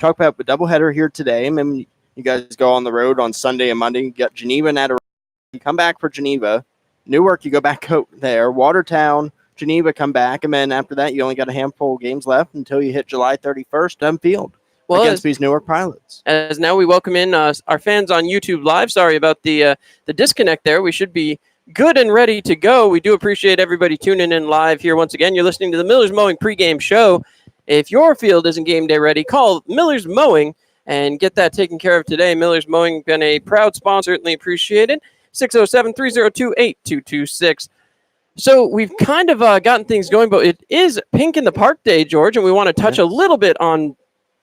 talk about the doubleheader here today. And then you guys go on the road on Sunday and Monday. You got Geneva and Adirondack. You come back for Geneva. Newark, you go back out there. Watertown, Geneva, come back. And then after that, you only got a handful of games left until you hit July 31st on field against these Newark Pilots. As now we welcome in our fans on YouTube Live. Sorry about the disconnect there. We should be good and ready to go. We do appreciate everybody tuning in live here once again. You're listening to the Miller's Mowing pregame show. If your field isn't game day ready, call Miller's Mowing and get that taken care of today. Miller's Mowing been a proud sponsor. Certainly appreciated. 607-302-8226. So we've kind of gotten things going, but it is Pink in the Park Day, George, and we want to touch a little bit on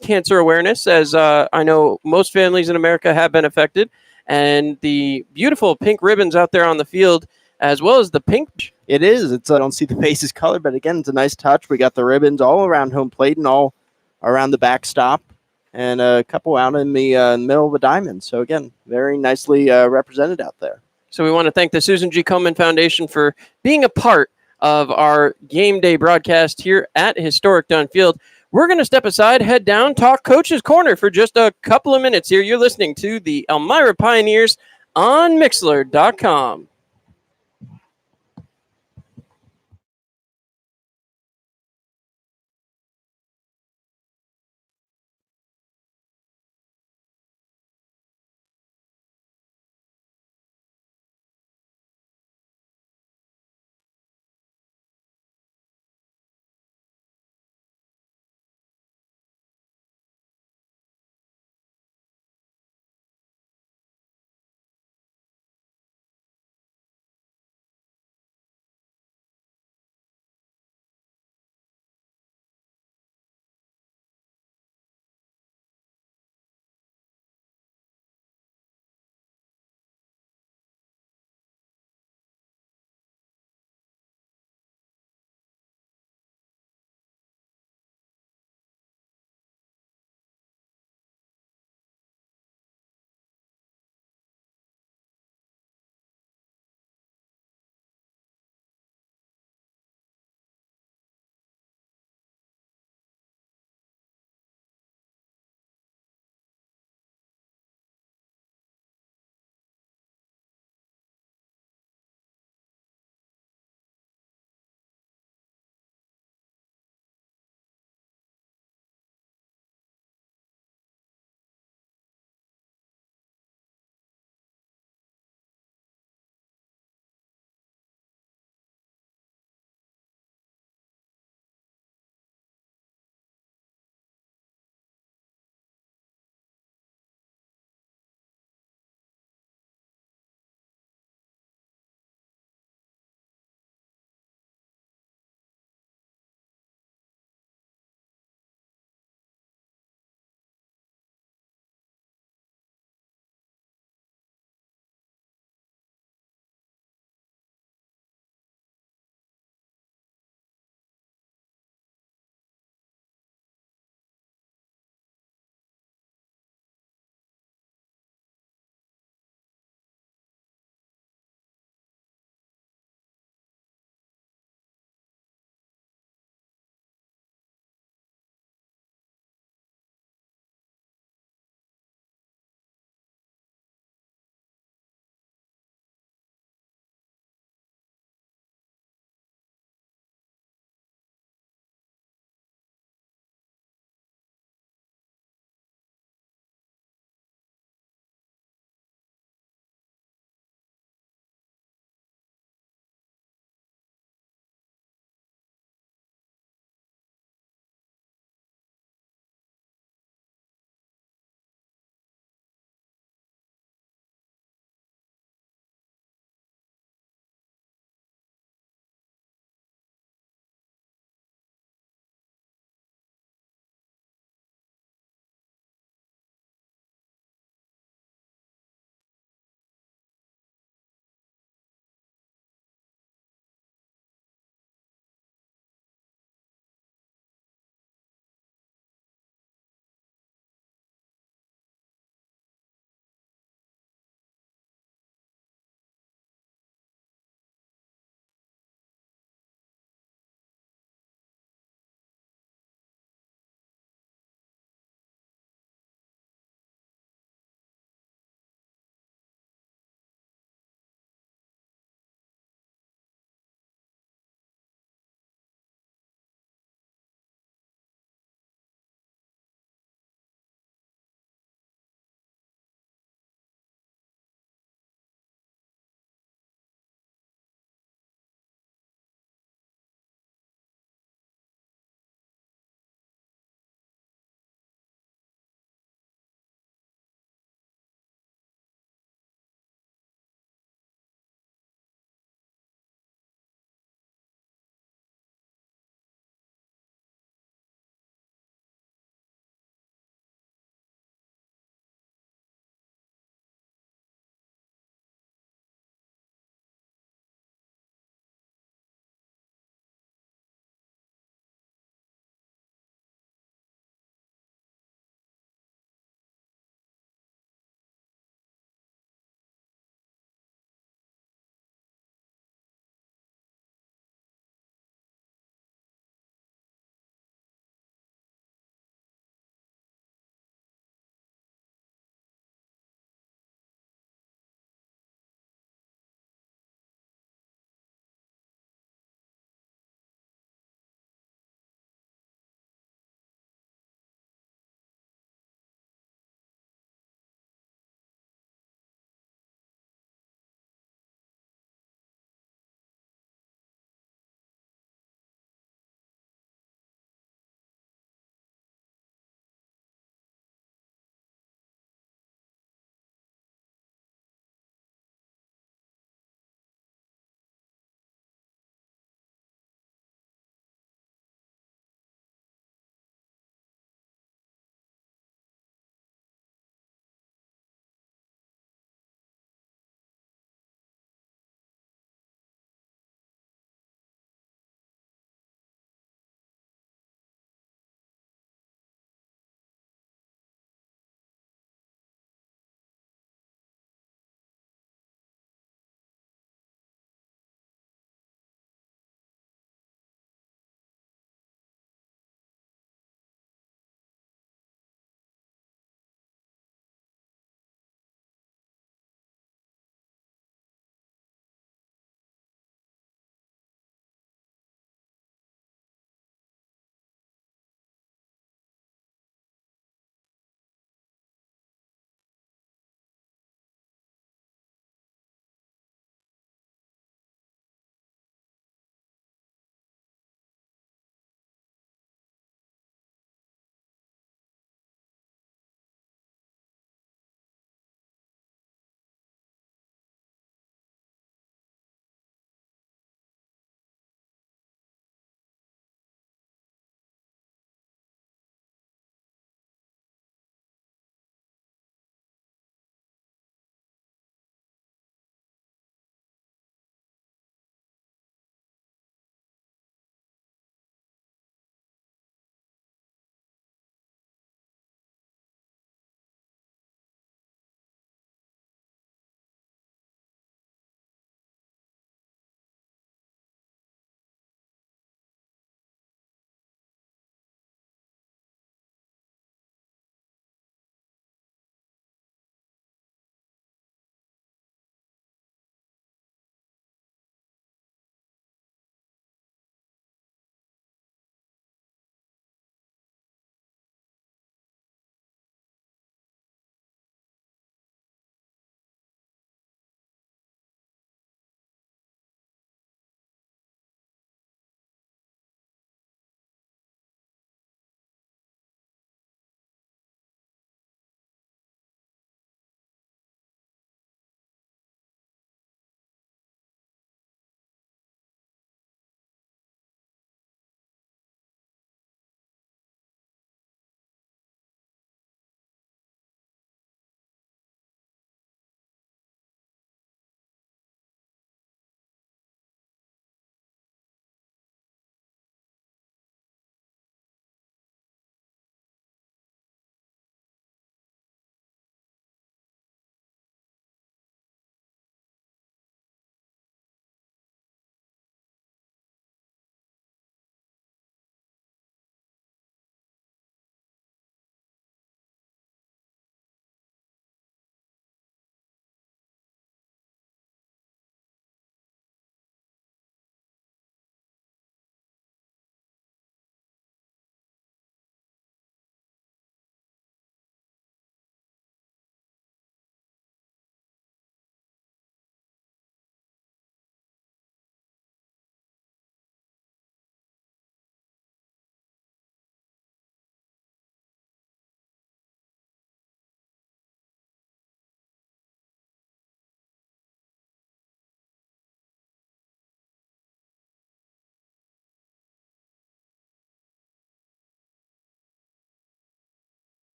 cancer awareness, as I know most families in America have been affected, and the beautiful pink ribbons out there on the field, as well as the pink. It is. I don't see the faces colored, but again, it's a nice touch. We got the ribbons all around home plate and all around the backstop, and a couple out in the middle of the diamond. So again, very nicely represented out there. So we want to thank the Susan G. Komen Foundation for being a part of our game day broadcast here at Historic Dunn Field. We're going to step aside, head down, talk Coach's Corner for just a couple of minutes here. You're listening to the Elmira Pioneers on Mixlr.com.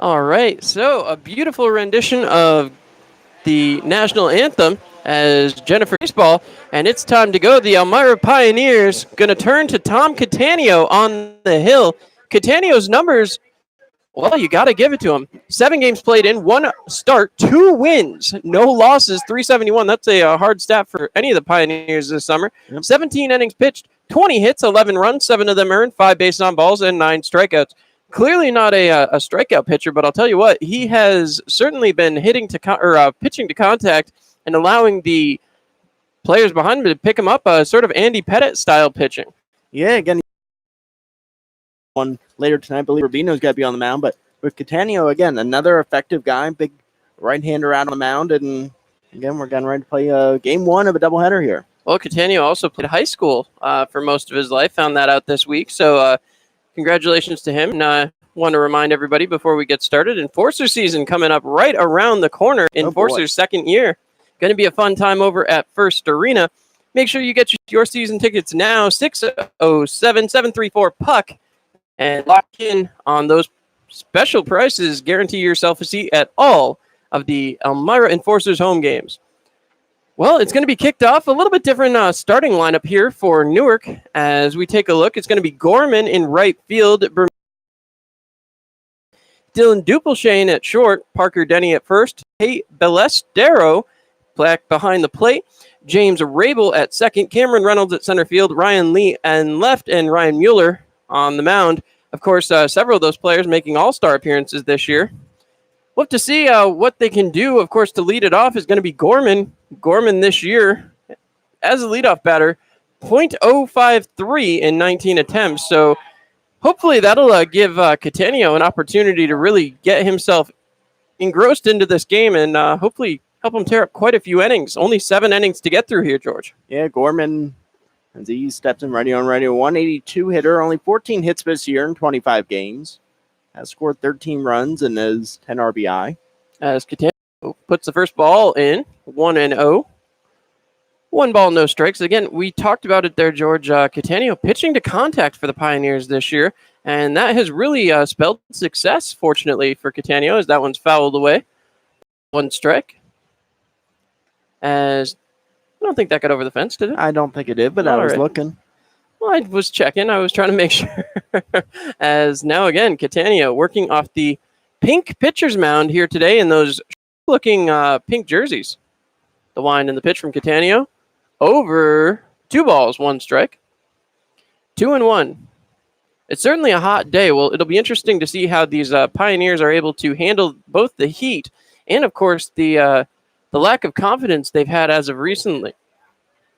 All right, so a beautiful rendition of the national anthem as Jennifer Baseball, and it's time to go. The Elmira Pioneers going to turn to Tom Catania on the hill. Catania's numbers, well, you got to give it to him. 7 games played in, 1 start, 2 wins, no losses, 371. That's a hard stat for any of the Pioneers this summer. Yep. 17 innings pitched, 20 hits, 11 runs, 7 of them earned, 5 bases on balls, and 9 strikeouts. Clearly not a strikeout pitcher, but I'll tell you what, he has certainly been pitching to contact and allowing the players behind him to pick him up, sort of Andy Pettit style pitching. Yeah, again, one later tonight. I believe Rubino's got to be on the mound, but with Catania, again, another effective guy, big right-hander out on the mound, and again, we're getting ready to play game 1 of a doubleheader here. Well, Catania also played high school for most of his life. Found that out this week, so congratulations to him. And I want to remind everybody before we get started, Enforcer season coming up right around the corner. Enforcer's second year. Going to be a fun time over at First Arena. Make sure you get your season tickets now, 607-734-PUCK, and lock in on those special prices. Guarantee yourself a seat at all of the Elmira Enforcers home games. Well, it's going to be kicked off a little bit different starting lineup here for Newark as we take a look. It's going to be Gorman in right field, Dylan Dupleshane at short, Parker Denny at first, Tate Ballestero back behind the plate, James Rabel at second, Cameron Reynolds at center field, Ryan Lee and left, and Ryan Mueller on the mound. Of course, several of those players making all-star appearances this year. We'll have to see what they can do. Of course, to lead it off is going to be Gorman. Gorman this year, as a leadoff batter, .053 in 19 attempts. So hopefully that'll give Catania an opportunity to really get himself engrossed into this game and hopefully help him tear up quite a few innings. Only 7 innings to get through here, George. Yeah, Gorman, as he steps in ready on ready, a 182 hitter, only 14 hits this year in 25 games. Has scored 13 runs and has 10 RBI. As Catania puts the first ball in, 1-0. 1 ball, no strikes. Again, we talked about it there, George. Catania pitching to contact for the Pioneers this year, and that has really spelled success, fortunately, for Catania, as that one's fouled away. 1 strike. As I don't think that got over the fence, did it? I don't think it did, but I was looking. Well, I was checking. I was trying to make sure. As now, again, Catania working off the pink pitcher's mound here today in those looking pink jerseys. The wind and the pitch from Catania. Over 2 balls, 1 strike. 2-1. It's certainly a hot day. Well, it'll be interesting to see how these Pioneers are able to handle both the heat and, of course, the lack of confidence they've had as of recently.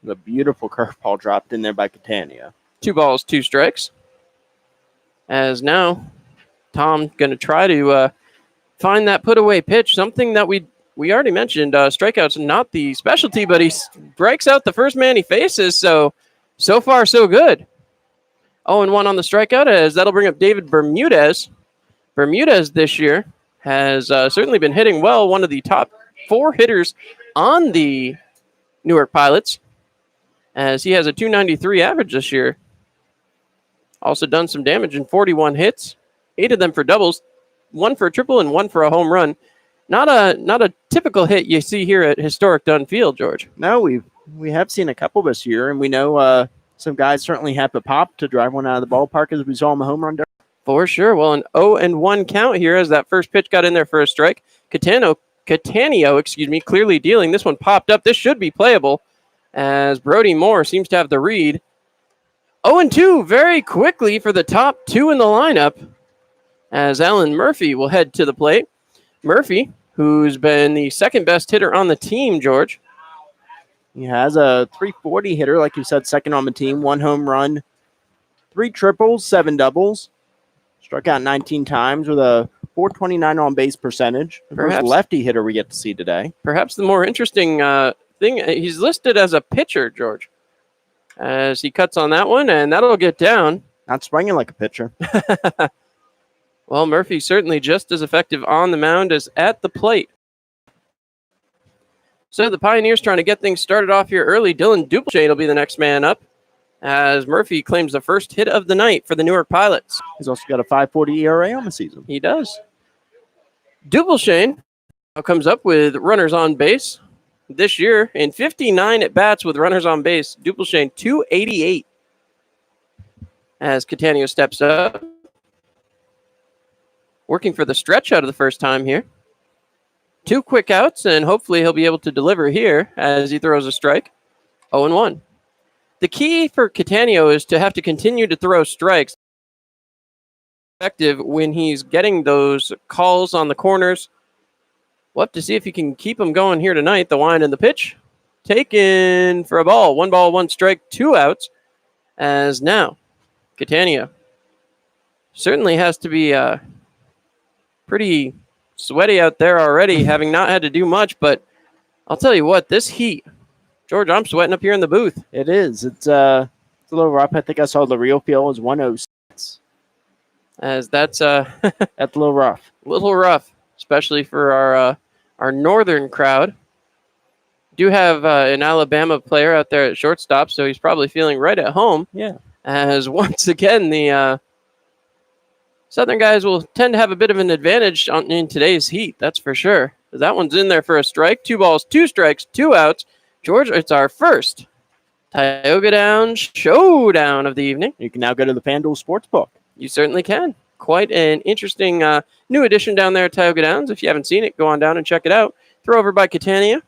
The beautiful curveball dropped in there by Catania. 2 balls, 2 strikes. As now, Tom going to try to find that put-away pitch, something that we already mentioned. Strikeouts not the specialty, but he strikes out the first man he faces, so far, so good. 0-1 on the strikeout, as that'll bring up David Bermudez. Bermudez this year has certainly been hitting well, one of the top 4 hitters on the Newark Pilots, as he has a .293 average this year. Also done some damage in 41 hits, 8 of them for doubles, 1 for a triple and 1 for a home run. Not a typical hit you see here at historic Dunn Field, George. No, we have seen a couple this year, and we know some guys certainly have the pop to drive one out of the ballpark, as we saw in the home run. For sure. Well, an 0-1 count here as that first pitch got in there for a strike. Catania, clearly dealing. This one popped up. This should be playable, as Brody Moore seems to have the read. 0-2 very quickly for the top 2 in the lineup, as Alan Murphy will head to the plate. Murphy, who's been the second best hitter on the team, George. He has a .340 hitter, like you said, second on the team. 1 home run, 3 triples, 7 doubles. Struck out 19 times with a .429 on base percentage. The first lefty hitter we get to see today. Perhaps the more interesting thing, he's listed as a pitcher, George, as he cuts on that one, and that'll get down. Not swinging like a pitcher. Well, Murphy certainly just as effective on the mound as at the plate. So the Pioneers trying to get things started off here early. Dylan Dupleshane will be the next man up, as Murphy claims the first hit of the night for the Newark Pilots. He's also got a .540 ERA on the season. He does. Dubelshane now comes up with runners on base. This year, in 59 at bats with runners on base, Dubelshane 288 as Catania steps up. Working for the stretch out of the first time here. 2 quick outs, and hopefully he'll be able to deliver here as he throws a strike. 0-1. The key for Catania is to have to continue to throw strikes. Effective when he's getting those calls on the corners. We'll have to see if he can keep him going here tonight. The wind and the pitch. Taken for a ball. 1 ball, 1 strike, 2 outs. As now, Catania certainly has to be pretty sweaty out there already, having not had to do much. But I'll tell you what, this heat, George, I'm sweating up here in the booth. It is. It's a little rough. I think I saw the real feel was 106. As that's That's a little rough. Especially for our northern crowd. Do have an Alabama player out there at shortstop, so he's probably feeling right at home. Yeah. As once again, the Southern guys will tend to have a bit of an advantage in today's heat, that's for sure. That one's in there for a strike. 2 balls, 2 strikes, 2 outs. George, it's our first Tioga Down showdown of the evening. You can now go to the FanDuel Sportsbook. You certainly can. Quite an interesting new addition down there at Tioga Downs. If you haven't seen it, go on down and check it out. Throw over by Catania.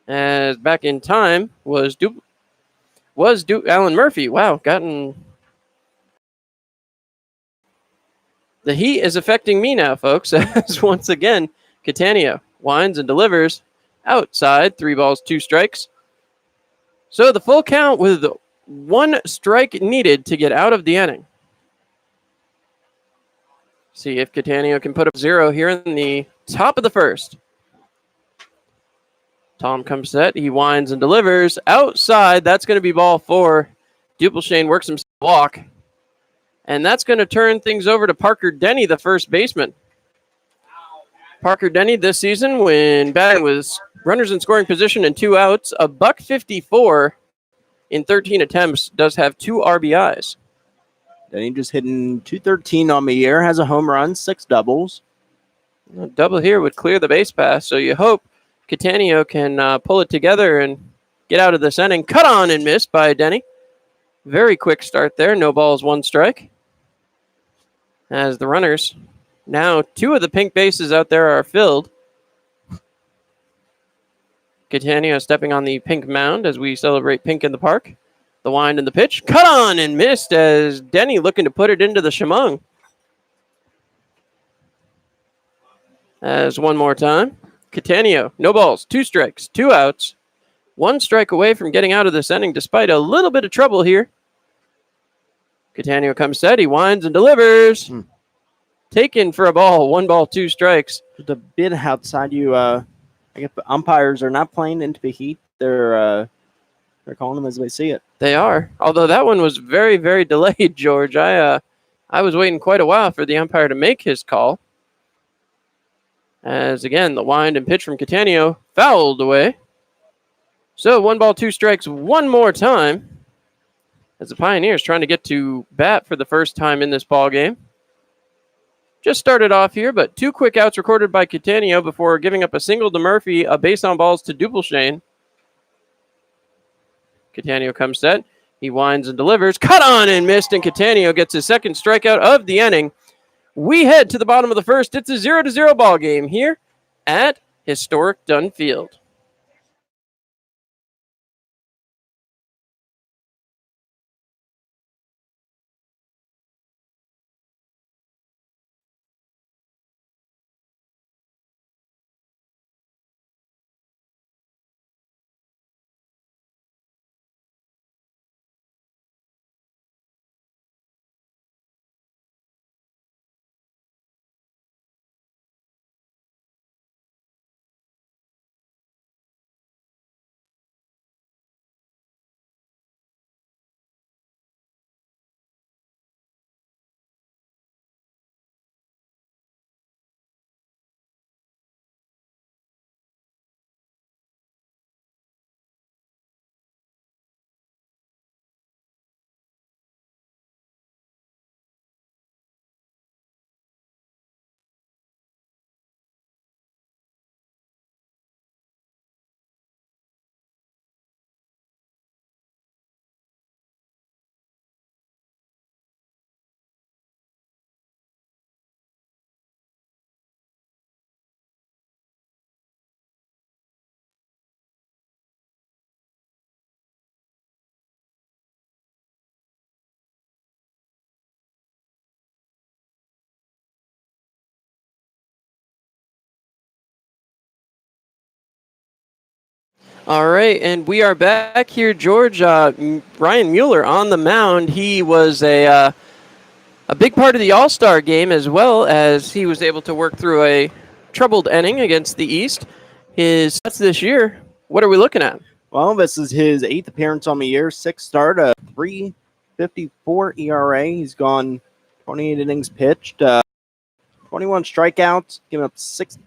As back in time was Alan Murphy. Wow, the heat is affecting me now, folks. As once again, Catania winds and delivers outside. 3 balls, 2 strikes. So the full count with 1 strike needed to get out of the inning. See if Catania can put up 0 here in the top of the first. Tom comes set. He winds and delivers outside. That's going to be ball 4. Dubelshane works himself a walk. And that's going to turn things over to Parker Denny, the first baseman. Parker Denny this season, when batting with runners in scoring position and 2 outs, a $154 in 13 attempts, does have 2 RBIs. Denny just hitting .213 on the year, has a home run, 6 doubles. A double here would clear the base pass, so you hope Catania can pull it together and get out of this inning. Cut on and missed by Denny. Very quick start there. No balls, 1 strike. As the runners, now 2 of the pink bases out there are filled. Catania stepping on the pink mound as we celebrate pink in the park. The wind and the pitch. Cut on and missed as Denny looking to put it into the shamung. As one more time. Catania, no balls, 2 strikes, 2 outs. 1 strike away from getting out of this inning despite a little bit of trouble here. Catania comes set. He winds and delivers. Taken for a ball. 1 ball, 2 strikes. Just a bit outside you. I guess the umpires are not playing into the heat. They're calling them as they see it. They are. Although that one was very, very delayed, George. I was waiting quite a while for the umpire to make his call. As again, the wind and pitch from Catania fouled away. So 1 ball, 2 strikes, 1 more time. As the Pioneers trying to get to bat for the first time in this ball game. Just started off here, but 2 quick outs recorded by Catania before giving up a single to Murphy, a base on balls to Dubelshane. Catania comes set. He winds and delivers. Cut on and missed, and Catania gets his 2nd strikeout of the inning. We head to the bottom of the first. It's a 0-0 ball game here at historic Dunn Field. All right, and we are back here, George. Ryan Mueller on the mound. He was a big part of the All-Star game, as well as he was able to work through a troubled inning against the East. His stats this year, what are we looking at? Well, this is his 8th appearance on the year, 6th start, a 3.54 ERA. He's gone 28 innings pitched, 21 strikeouts, given up six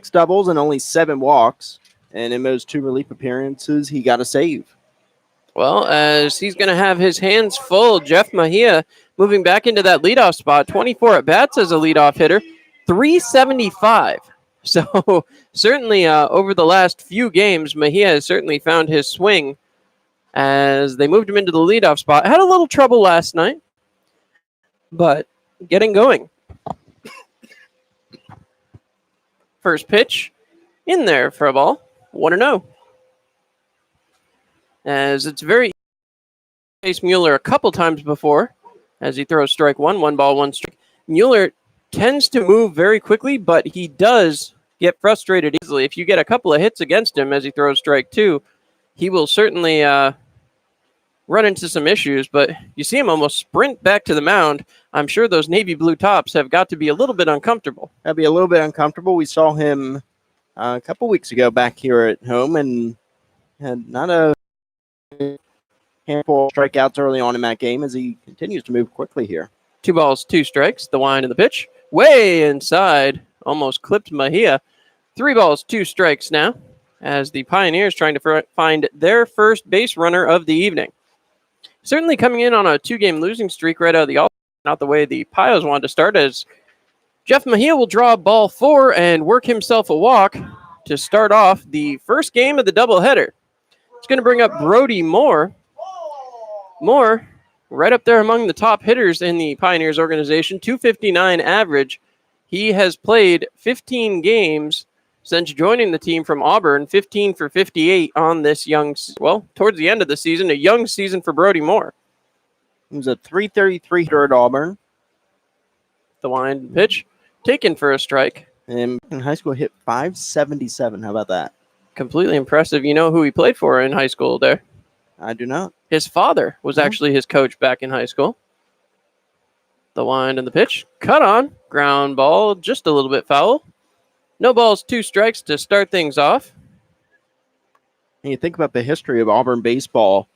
doubles and only 7 walks. And in those 2 relief appearances, he got a save. Well, as he's going to have his hands full, Jeff Mejia moving back into that leadoff spot, 24 at-bats as a leadoff hitter, 375. So certainly over the last few games, Mejia has certainly found his swing as they moved him into the leadoff spot. Had a little trouble last night, but getting going. First pitch in there for a ball, 1-0. As it's very easy to face Mueller a couple times before as he throws strike one, 1 ball, 1 strike. Mueller tends to move very quickly, but he does get frustrated easily. If you get a couple of hits against him as he throws strike 2, he will certainly run into some issues, but you see him almost sprint back to the mound. I'm sure those navy blue tops have got to be a little bit uncomfortable. That'd be a little bit uncomfortable. We saw him a couple weeks ago back here at home and had not a handful of strikeouts early on in that game as he continues to move quickly here. 2 balls, 2 strikes. The wind and the pitch. Way inside. Almost clipped Mejia. 3 balls, 2 strikes now as the Pioneers trying to find their first base runner of the evening. Certainly coming in on a 2-game losing streak right out of the All-Star, not the way the Pios wanted to start, as Jeff Mejia will draw ball 4 and work himself a walk to start off the first game of the doubleheader. It's going to bring up Brody Moore. Moore, right up there among the top hitters in the Pioneers organization, 259 average. He has played 15 games since joining the team from Auburn, 15 for 58 on this towards the end of the season, a young season for Brody Moore. He was a 333 hitter at Auburn. The wind pitch, taken for a strike. And in high school, hit 577. How about that? Completely impressive. You know who he played for in high school there? I do not. His father was actually his coach back in high school. The wind and the pitch, cut on, ground ball, just a little bit foul. No balls, 2 strikes to start things off. And you think about the history of Auburn baseball.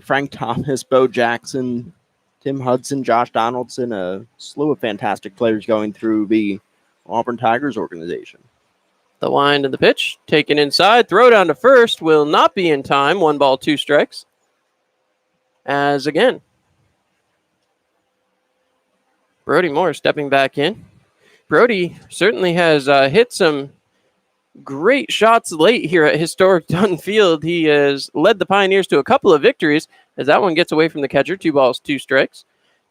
Frank Thomas, Bo Jackson, Tim Hudson, Josh Donaldson, a slew of fantastic players going through the Auburn Tigers organization. The wind and the pitch, taken inside, throw down to first, will not be in time. 1 ball, 2 strikes. As again, Brody Moore stepping back in. Brody certainly has hit some great shots late here at historic Dunn Field. He has led the Pioneers to a couple of victories as that one gets away from the catcher. 2 balls, 2 strikes.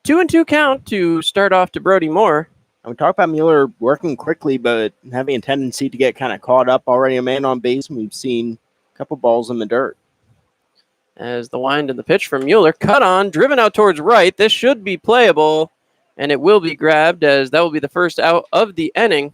2-2 count to start off to Brody Moore. We talk about Mueller working quickly, but having a tendency to get kind of caught up already a man on base. We've seen a couple balls in the dirt. As the wind and the pitch from Mueller, cut on, driven out towards right. This should be playable, and it will be grabbed as that will be the first out of the inning.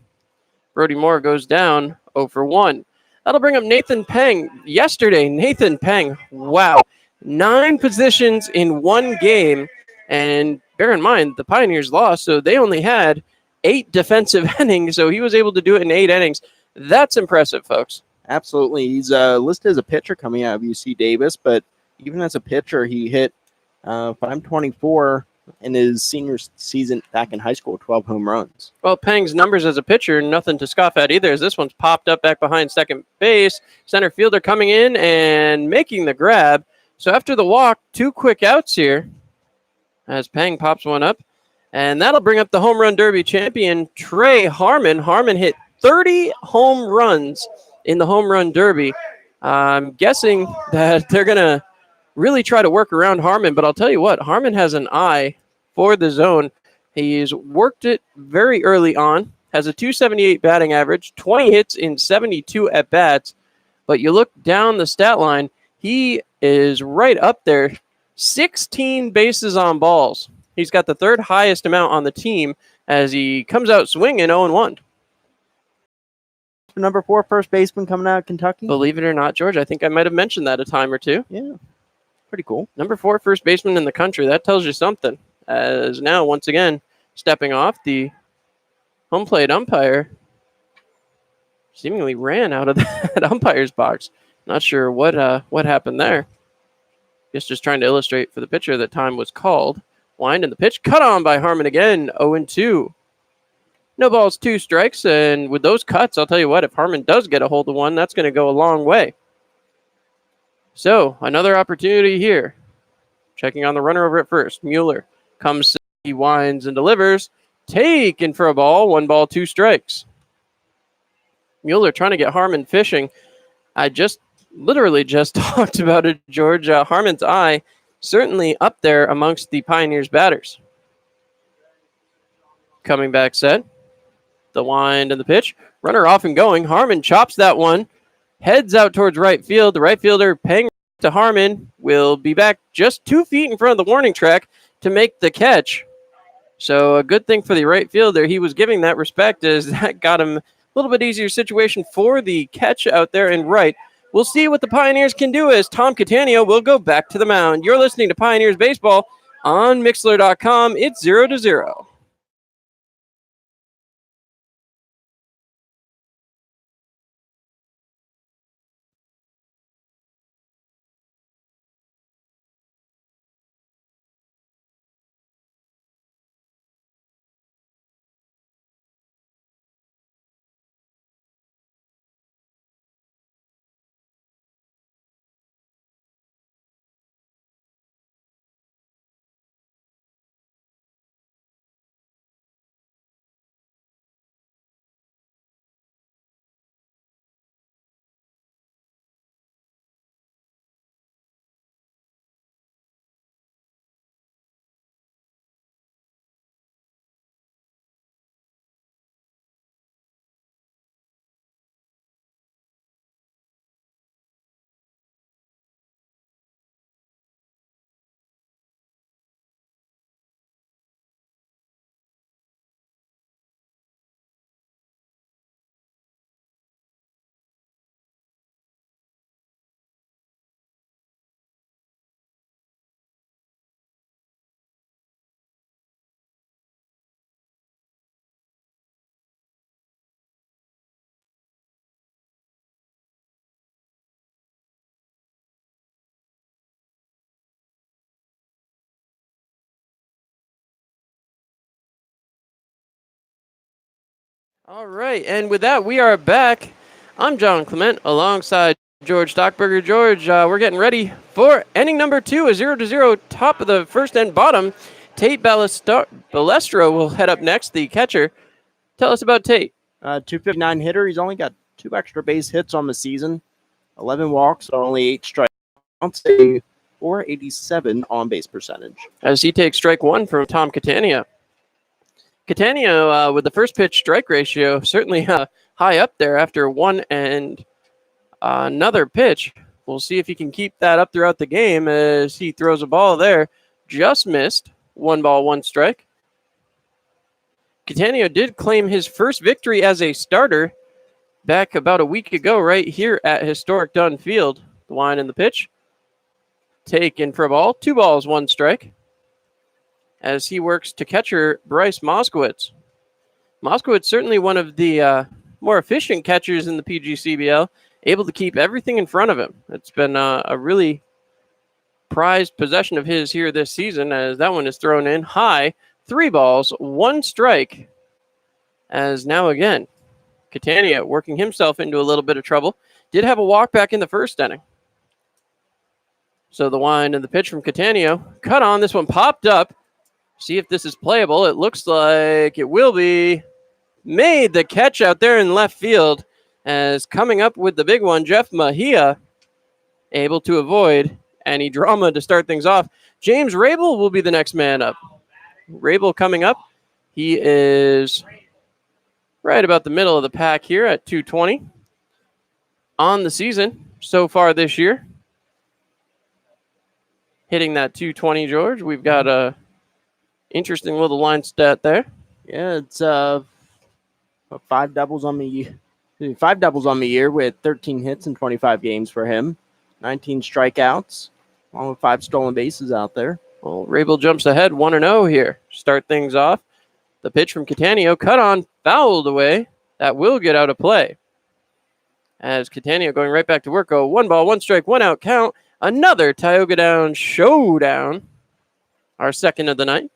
Brody Moore goes down 0 for 1. That'll bring up Nathan Peng. Yesterday, Nathan Peng, wow, 9 positions in 1 game. And bear in mind, the Pioneers lost, so they only had 8 defensive innings, so he was able to do it in 8 innings. That's impressive, folks. Absolutely. He's listed as a pitcher coming out of UC Davis, but even as a pitcher, he hit 524 in his senior season back in high school, 12 home runs. Well, Peng's numbers as a pitcher, nothing to scoff at either, as this one's popped up back behind second base. Center fielder coming in and making the grab. So after the walk, 2 quick outs here as Peng pops one up. And that'll bring up the home run derby champion, Trey Harmon. Harmon hit 30 home runs in the home run derby. I'm guessing that they're going to really try to work around Harmon, but I'll tell you what, Harmon has an eye for the zone. He's worked it very early on, has a 278 batting average, 20 hits in 72 at-bats, but you look down the stat line, he is right up there, 16 bases on balls. He's got the 3rd highest amount on the team as he comes out swinging 0-1. number 4 first baseman coming out of Kentucky. Believe it or not, George, I think I might have mentioned that a time or two. Yeah, pretty cool. Number 4 first baseman in the country. That tells you something. As now, once again, stepping off, the home plate umpire seemingly ran out of that umpire's box. Not sure what happened there. Just trying to illustrate for the pitcher that time was called. Wind in the pitch, cut on by Harmon again, 0-2. No balls, 2 strikes, and with those cuts, I'll tell you what, if Harmon does get a hold of one, that's going to go a long way. So, another opportunity here. Checking on the runner over at first. Mueller comes, he winds and delivers. Taken for a ball, 1 ball, 2 strikes. Mueller trying to get Harmon fishing. I literally just talked about it, George. Harmon's eye certainly up there amongst the Pioneers batters. Coming back set. The wind and the pitch. Runner off and going. Harmon chops that one. Heads out towards right field. The right fielder paying to Harmon will be back just 2 feet in front of the warning track to make the catch. So a good thing for the right fielder. He was giving that respect as that got him a little bit easier situation for the catch out there in right. We'll see what the Pioneers can do as Tom Catania will go back to the mound. You're listening to Pioneers Baseball on Mixler.com. It's 0-0. All right, and with that, we are back. I'm John Clement alongside George Stockberger. George, we're getting ready for inning number 2, a 0-0 top of the first and bottom. Tate Balestro will head up next, the catcher. Tell us about Tate. 259 hitter. He's only got 2 extra base hits on the season, 11 walks, only 8 strikeouts, 487 on base percentage. As he takes strike 1 from Tom Catania. Catania, with the first pitch strike ratio, certainly high up there after 1 and another pitch. We'll see if he can keep that up throughout the game as he throws a ball there. Just missed. 1 ball, 1 strike. Catania did claim his first victory as a starter back about a week ago right here at historic Dunn Field. The line and the pitch. Taken for a ball. 2 balls, 1 strike. As he works to catcher Bryce Moskowitz. Moskowitz certainly one of the more efficient catchers in the PGCBL, able to keep everything in front of him. It's been a really prized possession of his here this season as that one is thrown in high. 3 balls, 1 strike. As now again, Catania working himself into a little bit of trouble. Did have a walk back in the first inning. So the wind and the pitch from Catania. Cut on. This one popped up. See if this is playable. It looks like it will be. Made the catch out there in left field. As coming up with the big one, Jeff Mejia able to avoid any drama to start things off. James Rabel will be the next man up. Rabel coming up. He is right about the middle of the pack here at 220 on the season so far this year. Hitting that 220, George. We've got a interesting little line stat there. Yeah, it's 5 doubles on the 5 doubles on the year with 13 hits in 25 games for him. 19 strikeouts, along with 5 stolen bases out there. Well, Rabel jumps ahead 1-0 here. Start things off. The pitch from Catania, cut on, fouled away. That will get out of play. As Catania going right back to work, 1 ball, 1 strike, 1 out count. Another Tioga Down showdown. Our second of the night.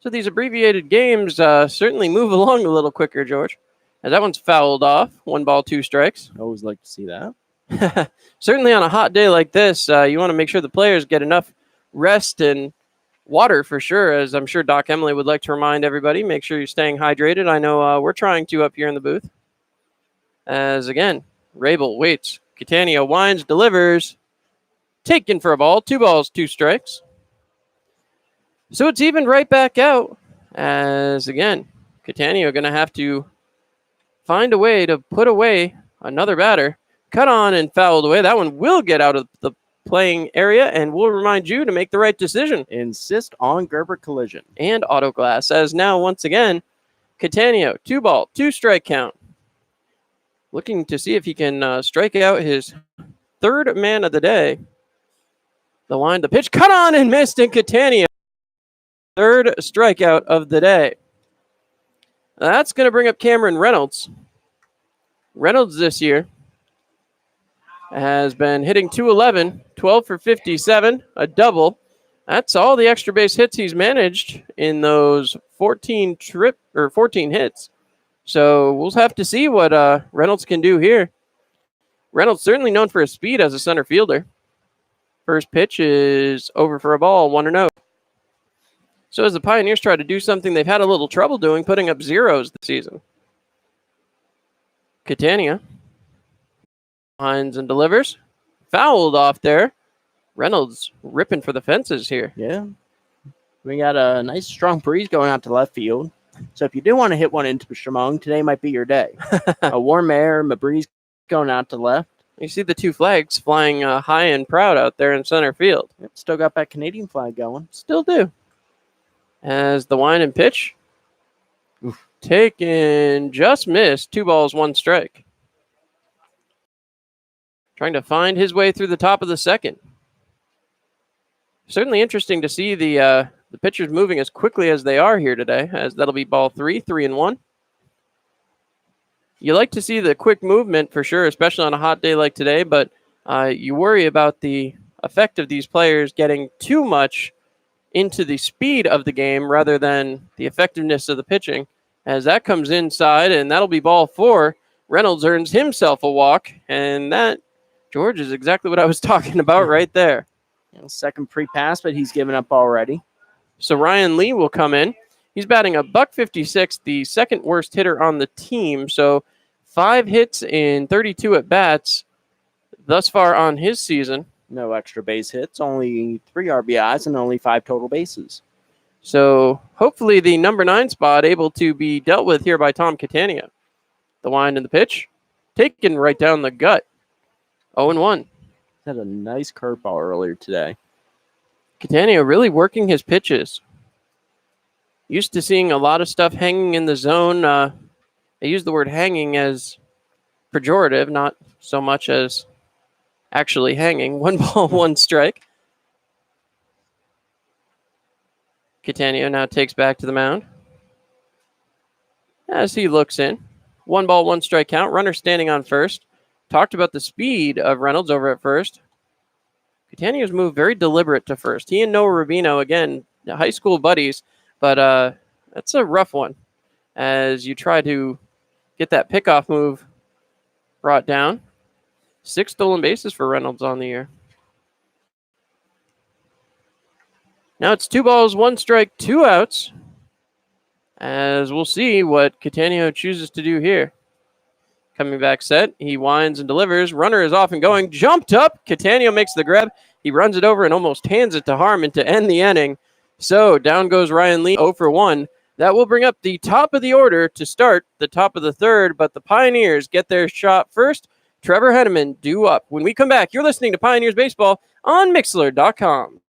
So these abbreviated games certainly move along a little quicker, George. As that one's fouled off. 1 ball, 2 strikes. I always like to see that. Certainly on a hot day like this, you want to make sure the players get enough rest and water for sure, as I'm sure Doc Emily would like to remind everybody. Make sure you're staying hydrated. I know we're trying to up here in the booth. As again, Rabel waits. Catania winds, delivers. Taken for a ball. 2 balls, 2 strikes. So it's even right back out. As again, Catania are going to have to find a way to put away another batter. Cut on and fouled away. That one will get out of the playing area, and we'll remind you to make the right decision. Insist on Gerber collision. And auto glass. As now, once again, Catania, 2 ball, 2 strike count. Looking to see if he can strike out his third man of the day. The line, the pitch, cut on and missed in Catania. Third strikeout of the day. That's going to bring up Cameron Reynolds. Reynolds this year has been hitting .211, 12 for 57, a double. That's all the extra base hits he's managed in those 14 hits. So we'll have to see what Reynolds can do here. Reynolds certainly known for his speed as a center fielder. First pitch is over for a ball, 1-0. So as the Pioneers try to do something they've had a little trouble doing, putting up zeros this season. Catania finds and delivers. Fouled off there. Reynolds ripping for the fences here. Yeah. We got a nice strong breeze going out to left field. So if you do want to hit one into Shamong, today might be your day. A warm air, a breeze going out to left. You see the 2 flags flying high and proud out there in center field. Yep, still got that Canadian flag going. Still do. As the wind and pitch. Oof. Taken, just missed. 2 balls, 1 strike. Trying to find his way through the top of the second. Certainly interesting to see the pitchers moving as quickly as they are here today, as that'll be ball 3, 3-1. You like to see the quick movement for sure, especially on a hot day like today, but you worry about the effect of these players getting too much into the speed of the game rather than the effectiveness of the pitching. As that comes inside, and that'll be ball 4. Reynolds earns himself a walk, and that, George, is exactly what I was talking about right there. Second pre-pass, but he's given up already. So Ryan Lee will come in. He's batting a .156, the second worst hitter on the team. So 5 hits in 32 at-bats thus far on his season. No extra base hits, only 3 RBIs and only 5 total bases. So hopefully the number 9 spot able to be dealt with here by Tom Catania. The wind and the pitch, taken right down the gut. 0-1. Had a nice curveball earlier today. Catania really working his pitches. Used to seeing a lot of stuff hanging in the zone. I use the word hanging as pejorative, not so much as actually hanging. 1 ball, 1 strike. Catania now takes back to the mound. As he looks in. 1 ball, 1 strike count. Runner standing on first. Talked about the speed of Reynolds over at first. Catania's moved very deliberate to first. He and Noah Rubino, again, high school buddies, but that's a rough one as you try to get that pickoff move brought down. 6 stolen bases for Reynolds on the year. Now it's 2 balls, 1 strike, 2 outs. As we'll see what Catania chooses to do here. Coming back set, he winds and delivers. Runner is off and going. Jumped up. Catania makes the grab. He runs it over and almost hands it to Harmon to end the inning. So down goes Ryan Lee, 0 for 1. That will bring up the top of the order to start the top of the third, but the Pioneers get their shot first. Trevor Henneman due up. When we come back, you're listening to Pioneers Baseball on Mixlr.com.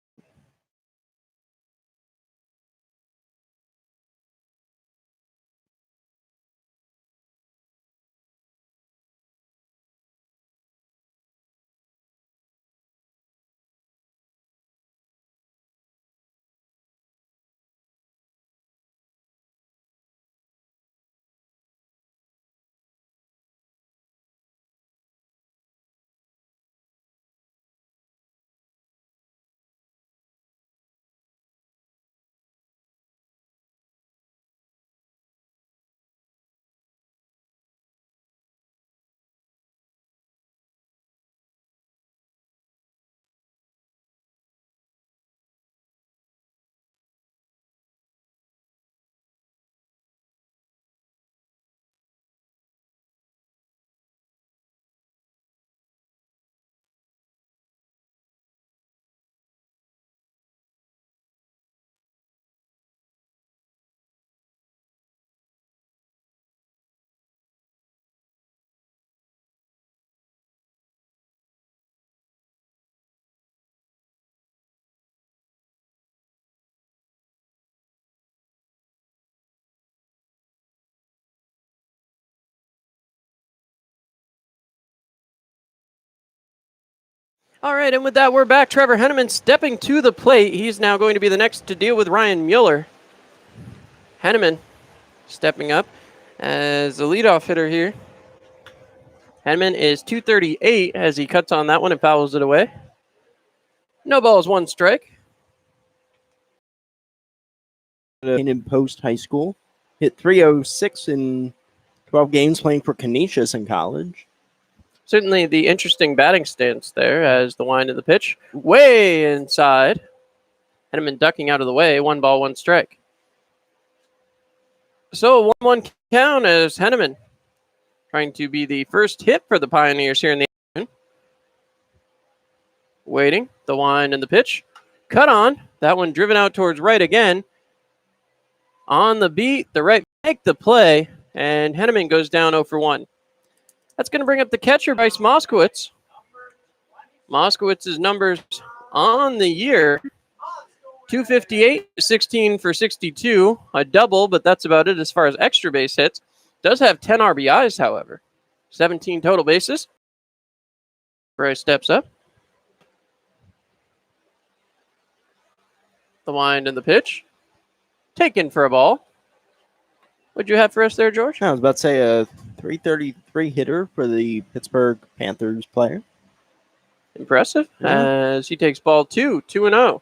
All right, and with that, we're back. Trevor Henneman stepping to the plate. He's now going to be the next to deal with Ryan Mueller. Henneman stepping up as the leadoff hitter here. Henneman is 238 as he cuts on that one and fouls it away. No balls, one strike. In post high school, hit 306 in 12 games playing for Canisius in college. Certainly the interesting batting stance there as the wind of the pitch. Way inside. Henneman ducking out of the way. 1 ball, 1 strike. So 1-1 count as Henneman trying to be the first hit for the Pioneers here in the afternoon. Waiting. The wind and the pitch. Cut on. That one driven out towards right again. On the beat, the right make the play, and Henneman goes down 0 for 1. That's going to bring up the catcher, Bryce Moskowitz. Moskowitz's numbers on the year, 258, 16 for 62, a double, but that's about it as far as extra base hits. Does have 10 RBIs, however. 17 total bases. Bryce steps up. The wind and the pitch. Taken for a ball. What'd you have for us there, George? I was about to say a 333 hitter for the Pittsburgh Panthers player. Impressive, as he takes ball 2, 2-0.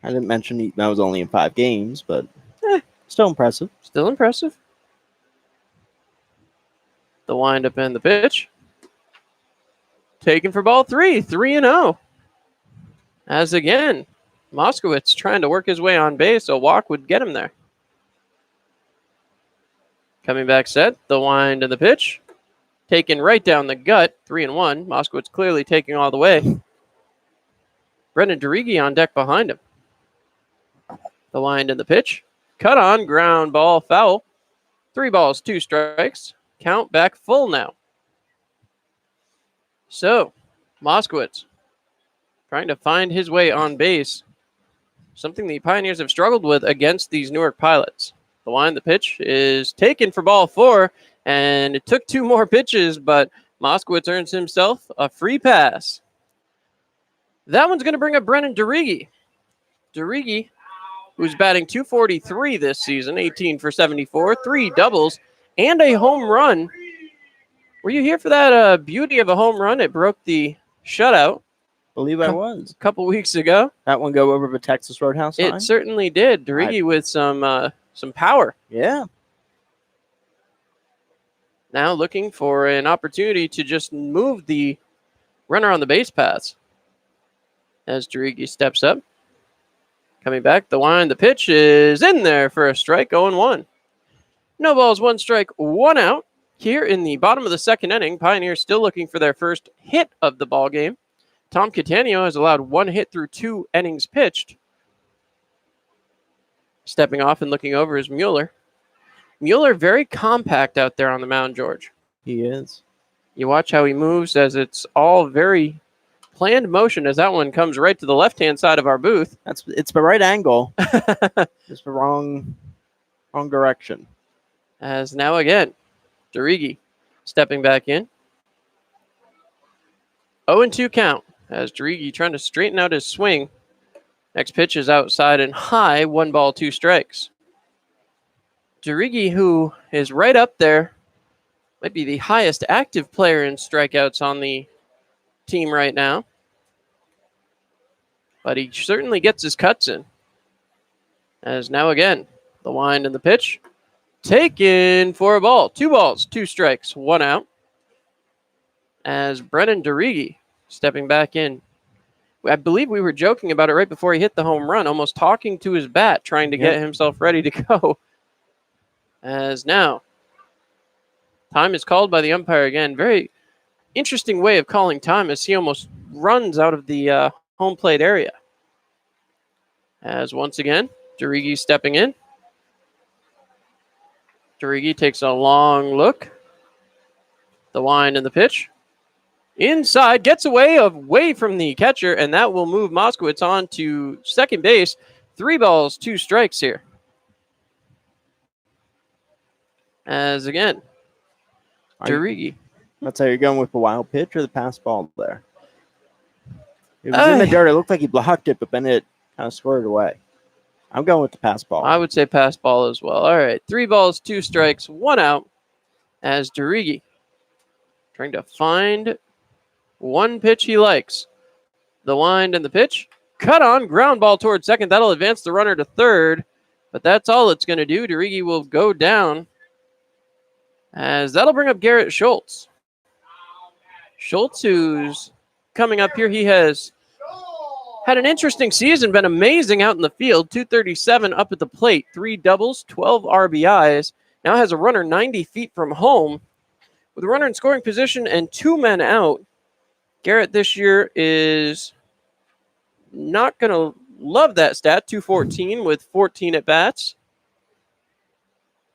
I didn't mention that was only in 5 games, but still impressive. Still impressive. The windup and the pitch. Taken for ball 3, 3-0. As again, Moskowitz trying to work his way on base. A walk would get him there. Coming back set, the wind and the pitch. Taken right down the gut, 3-1. Moskowitz clearly taking all the way. Brendan DeRighi on deck behind him. The wind and the pitch. Cut on, ground ball, foul. 3 balls, 2 strikes. Count back full now. So, Moskowitz trying to find his way on base. Something the Pioneers have struggled with against these Newark Pilots. The wind, the pitch is taken for ball 4, and it took 2 more pitches, but Moskowitz earns himself a free pass. That one's going to bring up Brendan DeRighi. DeRighi, who's batting .243 this season, 18 for 74, 3 doubles, and a home run. Were you here for that beauty of a home run? It broke the shutout. Believe I was. A couple weeks ago. That one go over the Texas Roadhouse line? It certainly did. DeRighi with some power. Yeah. Now looking for an opportunity to just move the runner on the base paths. As DeRighi steps up. Coming back, the wind, the pitch is in there for a strike, 0-1. No balls, 1 strike, 1 out. Here in the bottom of the 2nd inning, Pioneers still looking for their first hit of the ball game. Tom Catania has allowed 1 hit through 2 innings pitched. Stepping off and looking over is Mueller. Mueller very compact out there on the mound, George. He is. You watch how he moves as it's all very planned motion as that one comes right to the left-hand side of our booth. It's the right angle. It's the wrong direction. As now again, DeRighi stepping back in. 0-2 count as DeRighi trying to straighten out his swing. Next pitch is outside and high, 1 ball, 2 strikes. DeRighi, who is right up there, might be the highest active player in strikeouts on the team right now. But he certainly gets his cuts in. As now again, the wind and the pitch. Taken for a ball. 2 balls, 2 strikes, 1 out. As Brendan DeRighi stepping back in. I believe we were joking about it right before he hit the home run, almost talking to his bat, trying to get himself ready to go. As now, time is called by the umpire again. Very interesting way of calling time as he almost runs out of the home plate area. As once again, DeRighi stepping in. DeRighi takes a long look. The wind and the pitch. Inside, gets away from the catcher, and that will move Moskowitz on to second base. 3 balls, 2 strikes here. As again, DeRighi. That's how you're going with the wild pitch or the pass ball there? It was in the dirt. It looked like he blocked it, but then it kind of squirted away. I'm going with the pass ball. I would say pass ball as well. All right, 3 balls, 2 strikes, 1 out as Derigi trying to find one pitch he likes. The wind and the pitch. Cut on, ground ball towards second. That'll advance the runner to third, but that's all it's going to do. Derigi will go down as that'll bring up Garrett Schultz. Schultz, who's coming up here, he has had an interesting season, been amazing out in the field. 237 up at the plate, 3 doubles, 12 RBIs. Now has a runner 90 feet from home. With a runner in scoring position and 2 men out, Garrett this year is not going to love that stat. 214 with 14 at bats.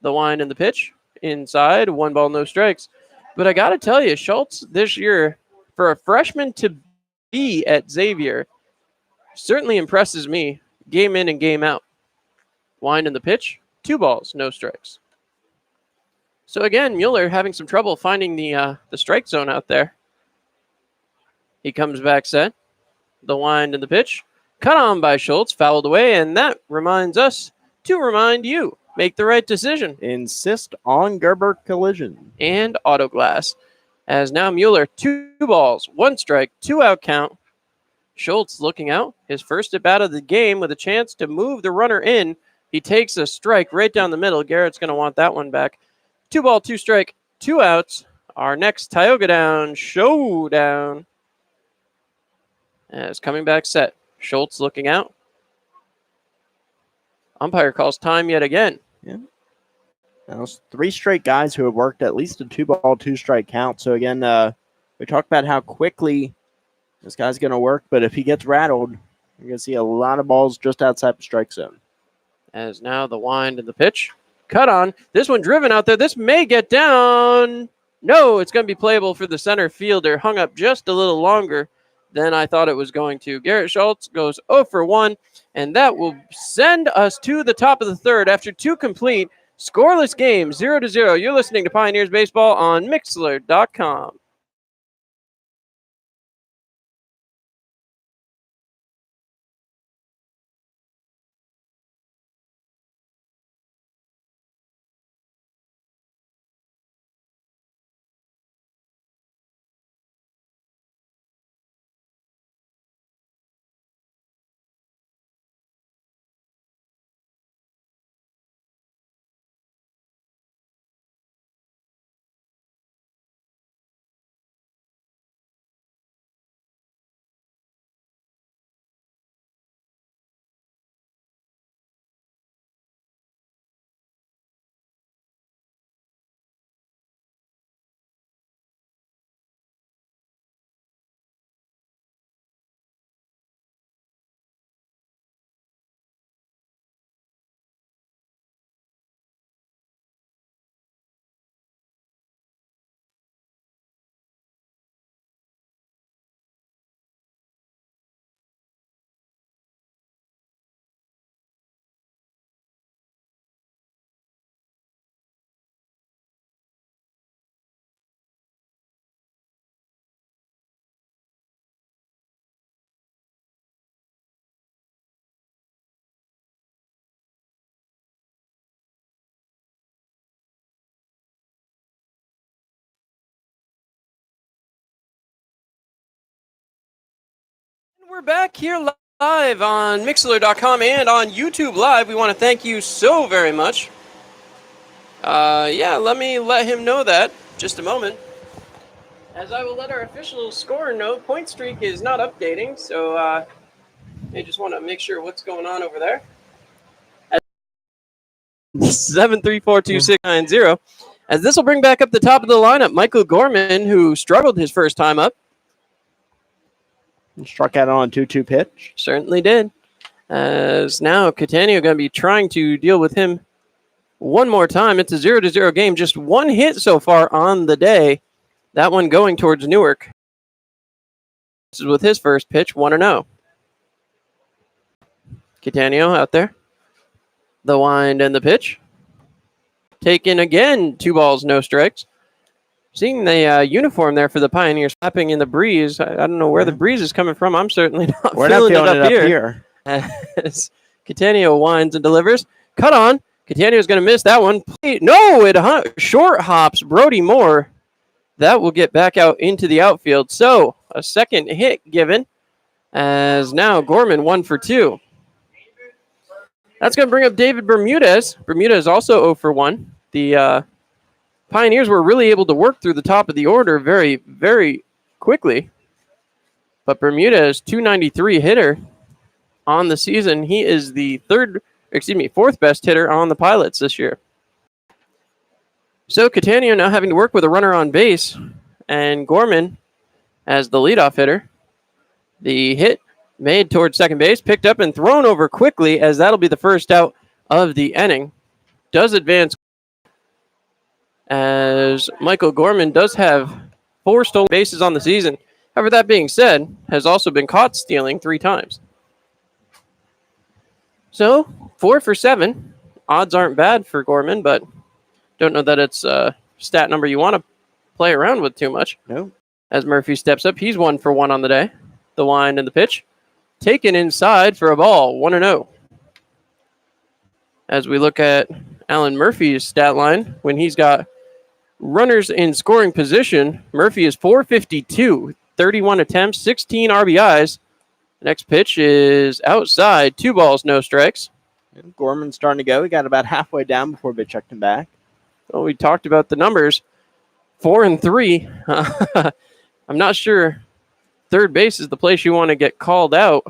The wind and the pitch. Inside, 1 ball, no strikes. But I got to tell you, Schultz this year, for a freshman to be at Xavier, certainly impresses me game in and game out. Wind in the pitch, 2 balls, no strikes. So again, Mueller having some trouble finding the strike zone out there. He comes back set. The wind in the pitch. Cut on by Schultz, fouled away, and that reminds us to remind you, make the right decision. Insist on Gerber collision. And auto glass. As now Mueller, 2 balls, 1 strike, 2 out count. Schultz looking out, his first at bat of the game with a chance to move the runner in. He takes a strike right down the middle. Garrett's going to want that one back. 2 ball, 2 strike, 2 outs. Our next Tioga Down showdown. As coming back set. Schultz looking out. Umpire calls time yet again. Yeah. Now, 3 straight guys who have worked at least a 2 ball, 2 strike count. So again, we talked about how quickly this guy's going to work, but if he gets rattled, you're going to see a lot of balls just outside the strike zone. As now the wind and the pitch. Cut on. This one driven out there. This may get down. No, it's going to be playable for the center fielder. Hung up just a little longer than I thought it was going to. Garrett Schultz goes 0 for 1, and that will send us to the top of the third after 2 complete scoreless games, 0-0. You're listening to Pioneers Baseball on Mixlr.com. We're back here live on Mixlr.com and on YouTube Live. We want to thank you so very much. Let me let him know that. Just a moment. As I will let our official scorer know, point streak is not updating, so I just want to make sure what's going on over there. 7342690. As this will bring back up the top of the lineup, Michael Gorman, who struggled his first time up. Struck out on a 2-2 pitch. Certainly did. As now Catania going to be trying to deal with him one more time. It's a 0-0 game. Just 1 hit so far on the day. That one going towards Newark. This is with his first pitch, 1-0. Catania out there. The wind and the pitch. Taken again, 2 balls, no strikes. Seeing the uniform there for the Pioneers flapping in the breeze. I don't know where the breeze is coming from. I'm certainly not We're feeling not feeling it up here. As Catania winds and delivers. Cut on. Catania's going to miss that one. No, it short hops Brody Moore. That will get back out into the outfield. So a second hit given, as now Gorman 1 for 2. That's going to bring up David Bermudez. Bermudez also 0 for 1. The Pioneers were really able to work through the top of the order very, very quickly. But Bermudez, 293 hitter on the season. He is the fourth best hitter on the Pilots this year. So Catania now having to work with a runner on base, and Gorman as the leadoff hitter. The hit made towards second base, picked up and thrown over quickly, as that'll be the first out of the inning. Does advance, as Michael Gorman does have 4 stolen bases on the season. However, that being said, has also been caught stealing 3 times. So 4 for 7. Odds aren't bad for Gorman, but don't know that it's a stat number you want to play around with too much. No. As Murphy steps up, he's 1 for 1 on the day. The wind and the pitch. Taken inside for a ball, 1-0. As we look at Alan Murphy's stat line, when he's got runners in scoring position, Murphy is 452, 31 attempts, 16 RBIs. The next pitch is outside, 2 balls, no strikes. And Gorman's starting to go. He got about halfway down before they checked him back. Well, we talked about the numbers, 4 and 3. I'm not sure third base is the place you want to get called out.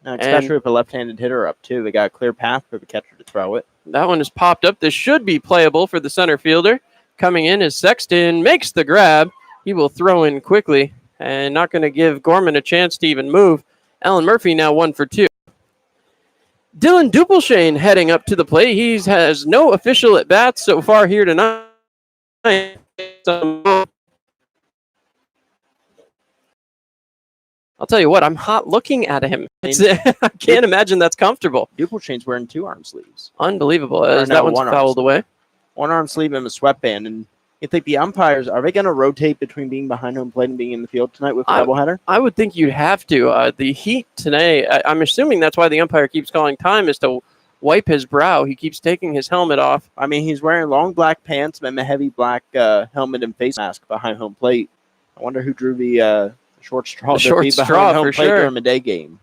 Especially with a left-handed hitter up, too. They got a clear path for the catcher to throw it. That one has popped up. This should be playable for the center fielder. Coming in is Sexton, makes the grab. He will throw in quickly and not going to give Gorman a chance to even move. Alan Murphy now 1 for 2. Dylan Dupelshane heading up to the plate. He has no official at-bats so far here tonight. I'll tell you what, I'm hot looking at him. I can't imagine that's comfortable. Dupelshane's wearing 2 arm sleeves. Unbelievable. That one's fouled away. 1 arm sleeve and a sweatband. And you think the umpires, are they going to rotate between being behind home plate and being in the field tonight with a doubleheader? I would think you'd have to. The heat today, I'm assuming that's why the umpire keeps calling time, is to wipe his brow. He keeps taking his helmet off. I mean, he's wearing long black pants and a heavy black helmet and face mask behind home plate. I wonder who drew the short straw to be behind home plate during the day game.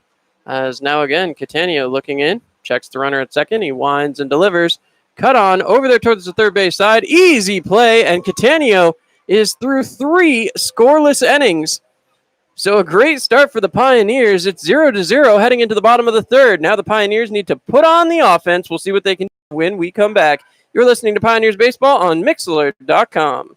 As now again, Catania looking in, checks the runner at second. He winds and delivers. Cut on over there towards the third base side. Easy play, and Catania is through 3 scoreless innings. So a great start for the Pioneers. It's 0-0 heading into the bottom of the third. Now the Pioneers need to put on the offense. We'll see what they can do when we come back. You're listening to Pioneers Baseball on Mixlr.com.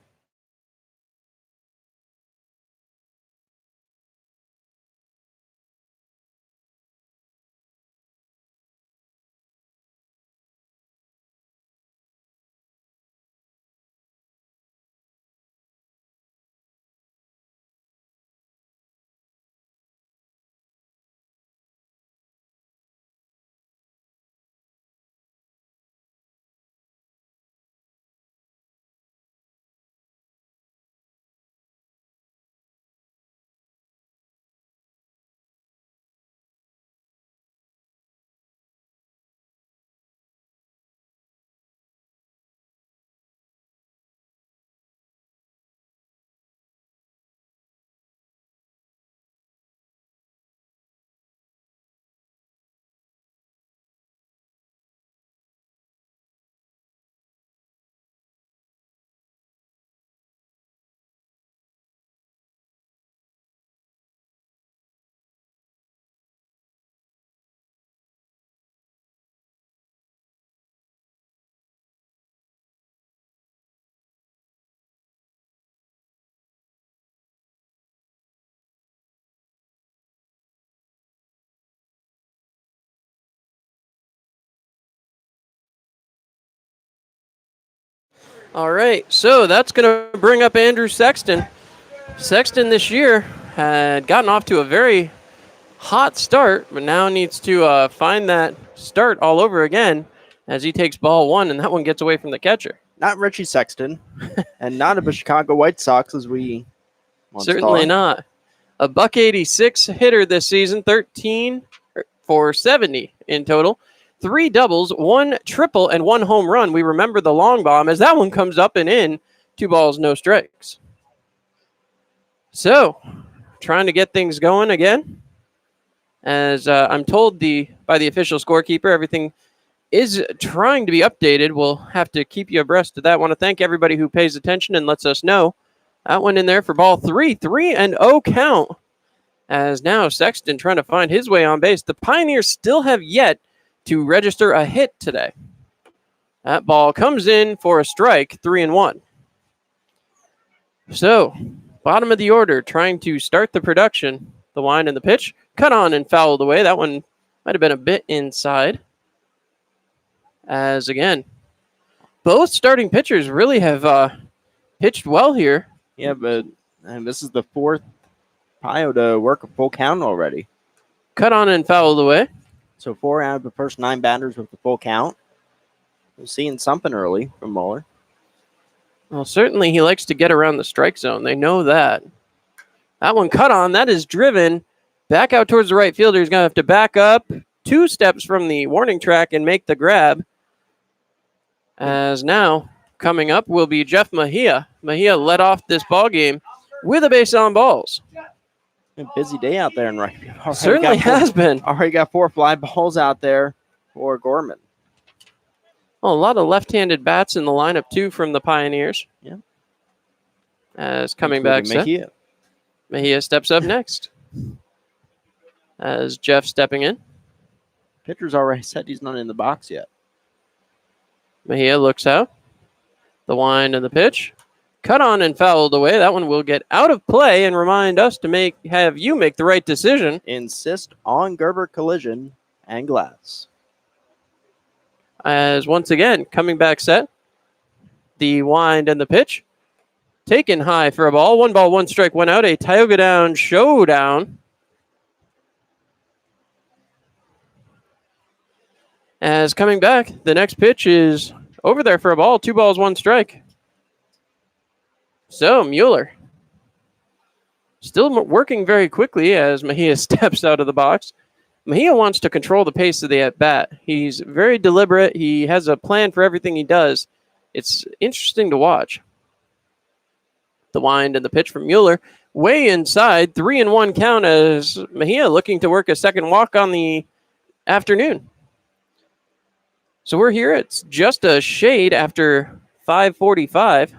All right, so that's going to bring up Andrew Sexton. Sexton this year had gotten off to a very hot start, but now needs to find that start all over again as he takes ball 1, and that one gets away from the catcher. not Richie Sexton, and not a Chicago White Sox as we once Certainly thought. not. A $186 hitter this season, 13 for 70 in total. 3 doubles, 1 triple, and 1 home run. We remember the long bomb as that one comes up and in. 2 balls, no strikes. So, trying to get things going again. As I'm told by the official scorekeeper, everything is trying to be updated. We'll have to keep you abreast of that. I want to thank everybody who pays attention and lets us know. That went in there for ball 3, 3-0 count. As now Sexton trying to find his way on base. The Pioneers still have yet to register a hit today. That ball comes in for a strike, 3-1. So, bottom of the order, trying to start the production. The wind and the pitch, cut on and fouled away. That one might have been a bit inside. As again, both starting pitchers really have pitched well here. Yeah, but this is the 4th Pio to work a full count already. Cut on and fouled away. So 4 out of the first 9 batters with the full count. We're seeing something early from Mueller. Well, certainly he likes to get around the strike zone. They know that. That one cut on. That is driven back out towards the right fielder. He's going to have to back up 2 steps from the warning track and make the grab. As now, coming up will be Jeff Mejia. Mejia led off this ball game with a base on balls. A busy day out there in right field. Certainly has been. Already got 4 fly balls out there for Gorman. Well, a lot of left-handed bats in the lineup, too, from the Pioneers. Yeah. As coming back, Mejia. Mejia steps up next. As Jeff stepping in. Pitcher's already said he's not in the box yet. Mejia looks out. The wind and the pitch. Cut on and fouled away. That one will get out of play and remind us to have you make the right decision. Insist on Gerber collision and glass. As once again, coming back set. The wind and the pitch. Taken high for a ball. 1 ball, 1 strike, 1 out. A Tioga Down showdown. As coming back, the next pitch is over there for a ball. 2 balls, 1 strike. So, Mueller still working very quickly as Mejia steps out of the box. Mejia wants to control the pace of the at-bat. He's very deliberate. He has a plan for everything he does. It's interesting to watch. The wind and the pitch from Mueller. Way inside, 3-1 count as Mejia looking to work a second walk on the afternoon. So we're here. It's just a shade after 5:45.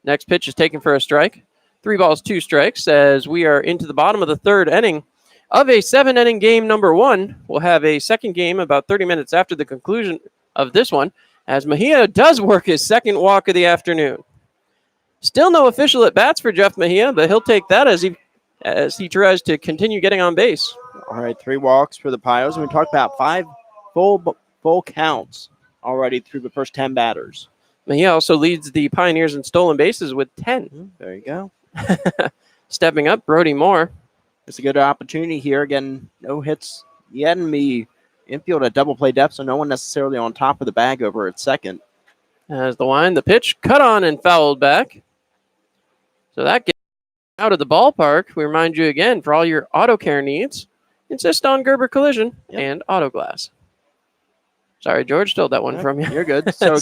Next pitch is taken for a strike. 3 balls, 2 strikes as we are into the bottom of the 3rd inning of a 7-inning game number 1. We'll have a second game about 30 minutes after the conclusion of this one as Mejia does work his second walk of the afternoon. Still no official at-bats for Jeff Mejia, but he'll take that as he tries to continue getting on base. All right, 3 walks for the Pios. And we talked about 5 full counts already through the first 10 batters. Mejia also leads the Pioneers in stolen bases with 10. There you go. Stepping up, Brody Moore. It's a good opportunity here. Again, no hits yet in the infield at double play depth, so no one necessarily on top of the bag over at second. As the wind, the pitch, cut on and fouled back. So that gets out of the ballpark. We remind you again, for all your auto care needs, insist on Gerber Collision and Auto Glass. Sorry, George, stole that one from you. You're good. So,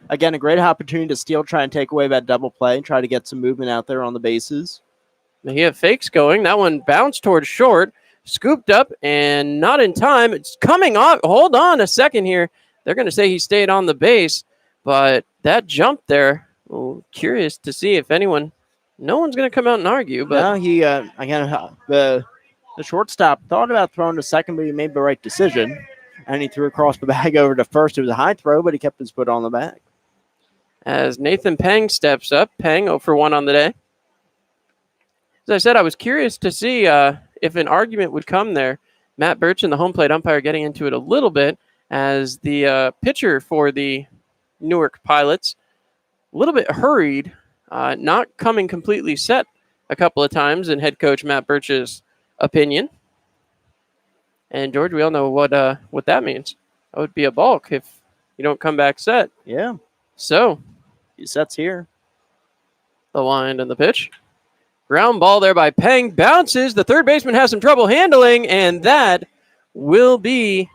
again, a great opportunity to steal, try and take away that double play, try to get some movement out there on the bases. Mejia fakes going. That one bounced towards short, scooped up, and not in time. It's coming off. Hold on a second here. They're going to say he stayed on the base, but that jump there, curious to see if no one's going to come out and argue. But no, he, again, the shortstop thought about throwing to second, but he made the right decision. And he threw across the bag over to first. It was a high throw, but he kept his foot on the bag. As Nathan Peng steps up. Peng 0 for 1 on the day. As I said, I was curious to see if an argument would come there. Matt Birch and the home plate umpire getting into it a little bit as the pitcher for the Newark Pilots, a little bit hurried, not coming completely set a couple of times in head coach Matt Birch's opinion. And, George, we all know what that means. That would be a balk if you don't come back set. Yeah. So, He sets here. The wind and the pitch. Ground ball there by Peng. Bounces. The third baseman has some trouble handling, and that will be...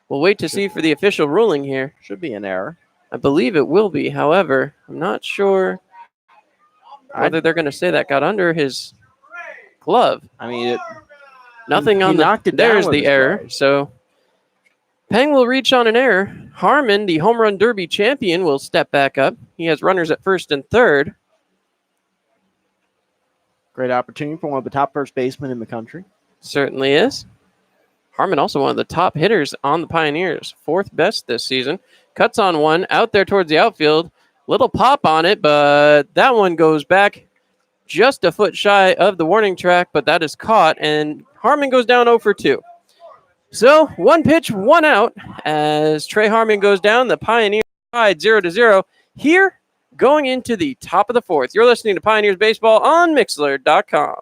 We'll wait to see for the official ruling here. Should be an error. I believe it will be. However, I'm not sure whether they're going to say that got under his glove. I mean, Nothing on the... There's the error. So Peng will reach on an error. Harmon, the home run derby champion, will step back up. He has runners at first and third. Great opportunity for one of the top first basemen in the country. Certainly is. Harmon also one of the top hitters on the Pioneers. Fourth best this season. Cuts on one out there towards the outfield. Little pop on it, but that one goes back just a foot shy of the warning track, but that is caught, and Harmon goes down 0 for 2. So, one pitch, one out. As Trey Harmon goes down, the Pioneers tied 0-0 here going into the top of the fourth. You're listening to Pioneers Baseball on Mixlr.com.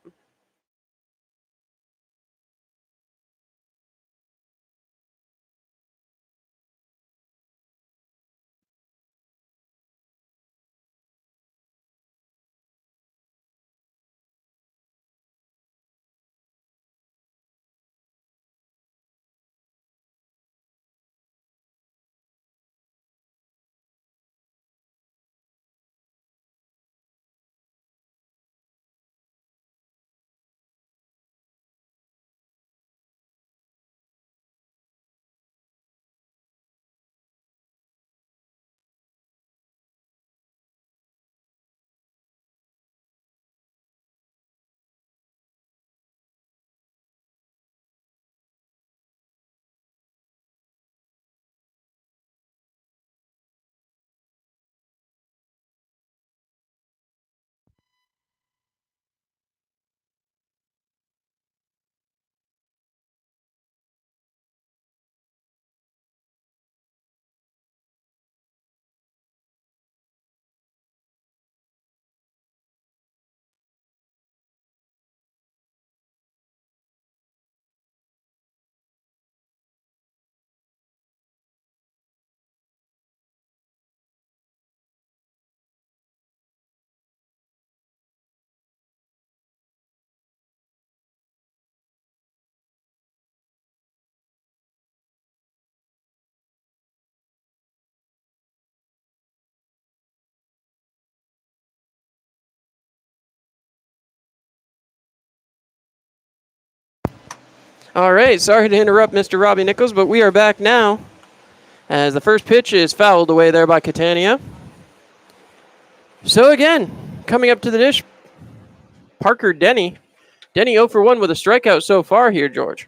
All right, sorry to interrupt Mr. Robbie Nichols, but we are back now as the first pitch is fouled away there by Catania. So again, coming up to the dish, Parker Denny. Denny 0 for 1 with a strikeout so far here, George.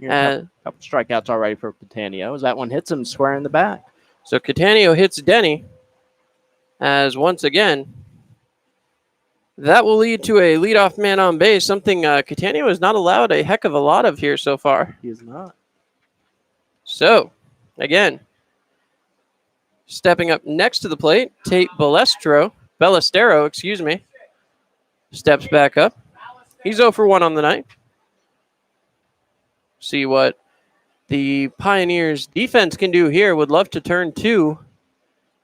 A couple strikeouts already for Catania as that one hits him square in the back. So Catania hits Denny as once again, that will lead to a leadoff man on base, something Catania has not allowed a heck of a lot of here so far. He is not. So, again, stepping up next to the plate, Tate Ballestero, steps back up. He's 0 for 1 on the night. See what the Pioneers defense can do here. Would love to turn 2,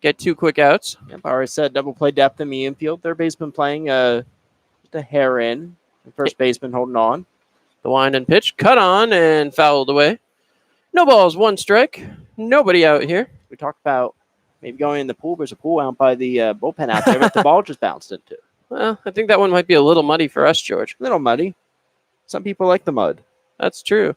get 2 quick outs. Yep, I already said double play depth in the infield. Third baseman playing just a hair in. The first baseman holding on. The wind and pitch, cut on and fouled away. No balls, 1 strike. Nobody out here. We talked about maybe going in the pool. There's a pool out by the bullpen out there, but the ball just bounced into. Well, I think that one might be a little muddy for us, George. A little muddy. Some people like the mud. That's true.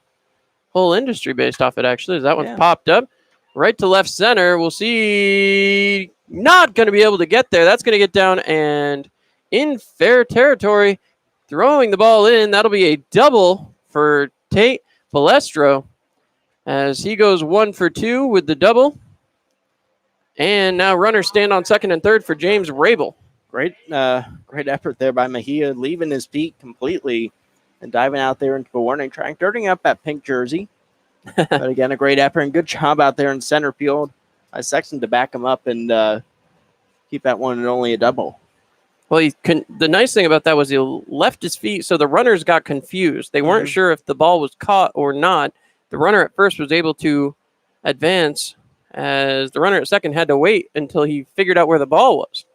Whole industry based off it, actually. That one's popped up. Right to left center. We'll see. Not going to be able to get there. That's going to get down and in fair territory. Throwing the ball in. That'll be a double for Tate Ballestero as he goes 1 for 2 with the double. And now runners stand on second and third for James Rabel. Great effort there by Mejia, leaving his feet completely and diving out there into the warning track, dirting up that pink jersey. But again, a great effort and good job out there in center field. I Sexton to back him up and keep that one at only a double. Well, the nice thing about that was he left his feet, so the runners got confused. They weren't sure if the ball was caught or not. The runner at first was able to advance as the runner at second had to wait until he figured out where the ball was.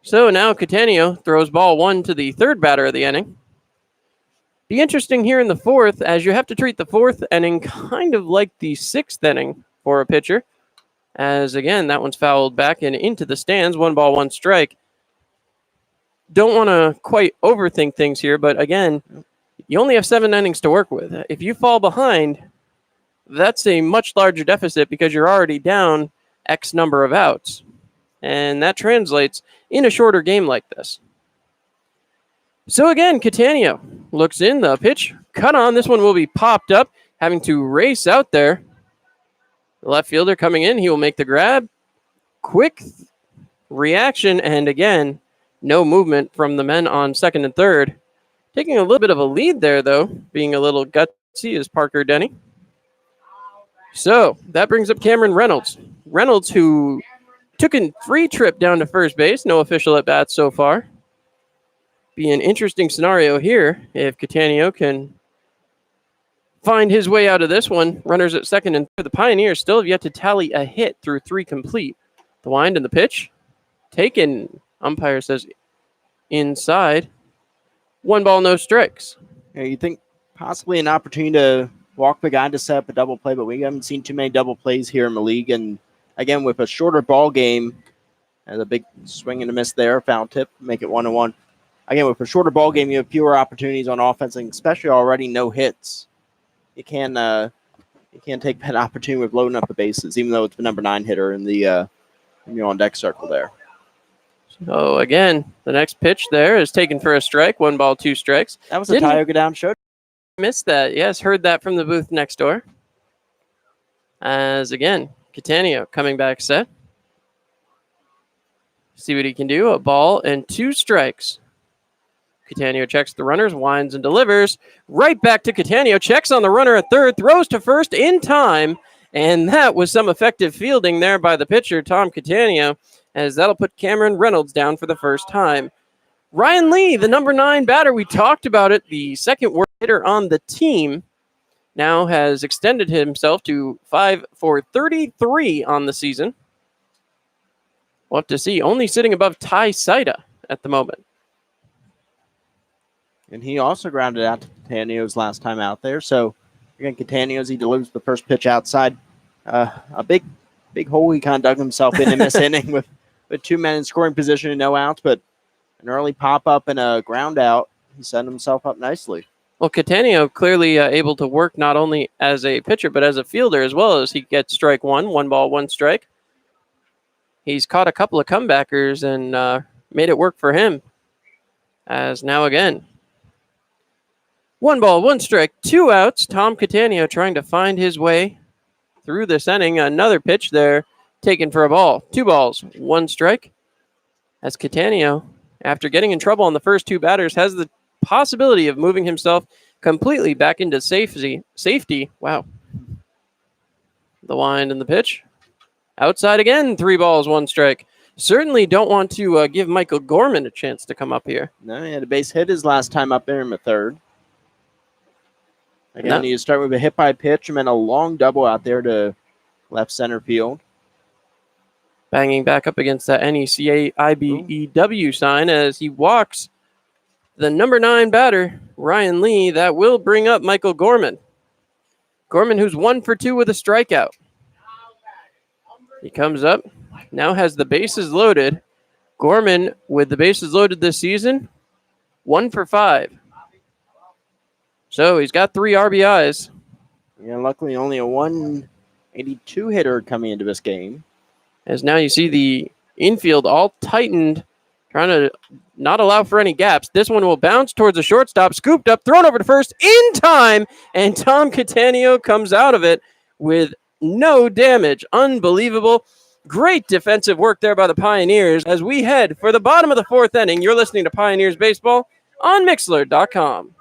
So now Catania throws ball 1 to the third batter of the inning. Be interesting here in the fourth, as you have to treat the fourth inning kind of like the sixth inning for a pitcher, as again, that one's fouled back and into the stands, 1 ball, 1 strike. Don't want to quite overthink things here, but again, you only have 7 innings to work with. If you fall behind, that's a much larger deficit because you're already down X number of outs. And that translates in a shorter game like this. So again, Catania looks in, the pitch cut on. This one will be popped up, having to race out there. The left fielder coming in, he will make the grab. Quick reaction, and again, no movement from the men on second and third. Taking a little bit of a lead there, though, being a little gutsy, is Parker Denny. So that brings up Cameron Reynolds. Reynolds, who took a free trip down to first base, no official at bats so far. Be an interesting scenario here if Catania can find his way out of this one. Runners at second and third. The Pioneers still have yet to tally a hit through 3 complete. The wind and the pitch. Taken. Umpire says inside. 1 ball, no strikes. Yeah, you think possibly an opportunity to walk the guy to set up a double play, but we haven't seen too many double plays here in the league. And again, with a shorter ball game, and a big swing and a miss there, foul tip, make it 1-1. Again, with a shorter ball game, you have fewer opportunities on offense, and especially already no hits. You can't take that opportunity with loading up the bases, even though it's the number 9 hitter in the on deck circle there. So again, the next pitch there is taken for a strike. 1 ball, 2 strikes. That was a Tioga Down show. Missed that. Yes, heard that from the booth next door. As again, Catania coming back set. See what he can do. A ball and 2 strikes. Catania checks the runners, winds and delivers. Right back to Catania. Checks on the runner at third. Throws to first in time. And that was some effective fielding there by the pitcher, Tom Catania, as that'll put Cameron Reynolds down for the first time. Ryan Lee, the number 9 batter, we talked about it, the second worst hitter on the team, now has extended himself to 5 for 33 on the season. We'll have to see. Only sitting above Ty Saida at the moment. And he also grounded out to Catania's last time out there. So, again, Catania's, he delivers the first pitch outside. A big hole he kind of dug himself in this inning with 2 men in scoring position and no outs, but an early pop-up and a ground out. He set himself up nicely. Well, Catania clearly able to work not only as a pitcher, but as a fielder as well, as he gets strike 1, 1 ball, 1 strike. He's caught a couple of comebackers and made it work for him. As now again, 1 ball, 1 strike, 2 outs. Tom Catania trying to find his way through this inning. Another pitch there taken for a ball. 2 balls, 1 strike. As Catania, after getting in trouble on the first 2 batters, has the possibility of moving himself completely back into safety. Wow. The wind and the pitch. Outside again, 3 balls, 1 strike. Certainly don't want to give Michael Gorman a chance to come up here. No, he had a base hit his last time up there in the third. Again, you start with a hit by pitch and then a long double out there to left center field. Banging back up against that NECA IBEW sign as he walks the number 9 batter, Ryan Lee. That will bring up Michael Gorman. Gorman, who's 1 for 2 with a strikeout. He comes up, now has the bases loaded. Gorman, with the bases loaded this season, 1 for 5. So he's got 3 RBIs. Yeah, luckily only a 182 hitter coming into this game. As now you see the infield all tightened, trying to not allow for any gaps. This one will bounce towards the shortstop, scooped up, thrown over to first in time, and Tom Catania comes out of it with no damage. Unbelievable. Great defensive work there by the Pioneers as we head for the bottom of the 4th inning. You're listening to Pioneers Baseball on Mixlr.com.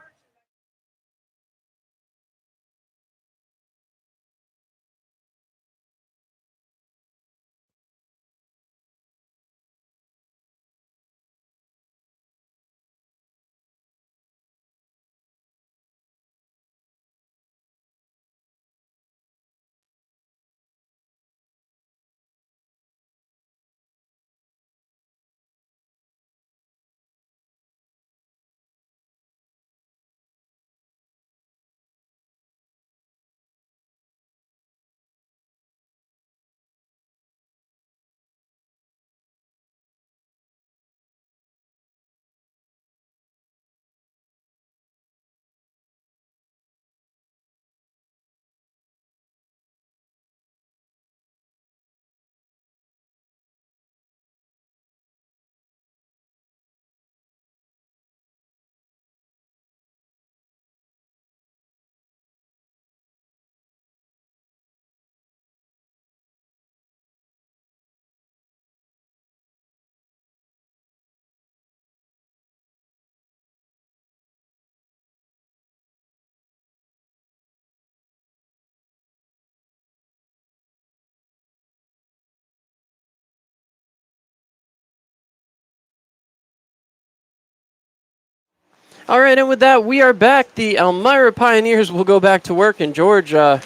All right, and with that, we are back. The Elmira Pioneers will go back to work, and George threw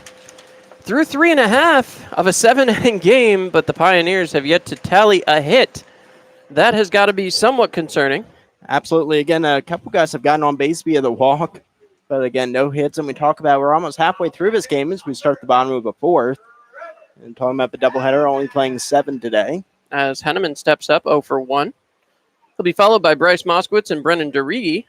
3.5 of a 7-inning game, but the Pioneers have yet to tally a hit. That has got to be somewhat concerning. Absolutely. Again, a couple guys have gotten on base via the walk, but again, no hits. And we talk about we're almost halfway through this game as we start the bottom of the fourth. And talking about the doubleheader, only playing 7 today. As Henneman steps up 0 for 1. He'll be followed by Bryce Moskowitz and Brennan DeRigi.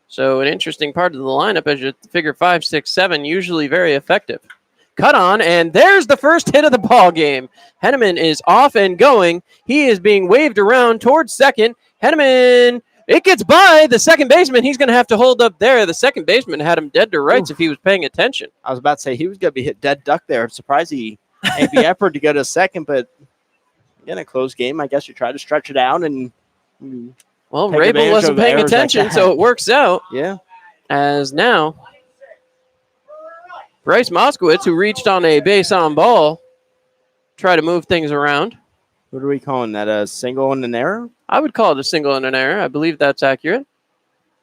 So an interesting part of the lineup as you figure 5, 6, 7, usually very effective. Cut on, and there's the first hit of the ball game. Henneman is off and going. He is being waved around towards second. Henneman, it gets by the second baseman. He's going to have to hold up there. The second baseman had him dead to rights if he was paying attention. I was about to say he was going to be hit dead duck there. I'm surprised he made the effort to go to second, but again, a close game. I guess you try to stretch it out and well, Rabel wasn't paying attention, like so it works out. Yeah. As now, Bryce Moskowitz, who reached on a base on ball, try to move things around. What are we calling that? A single and an error? I would call it a single and an error. I believe that's accurate.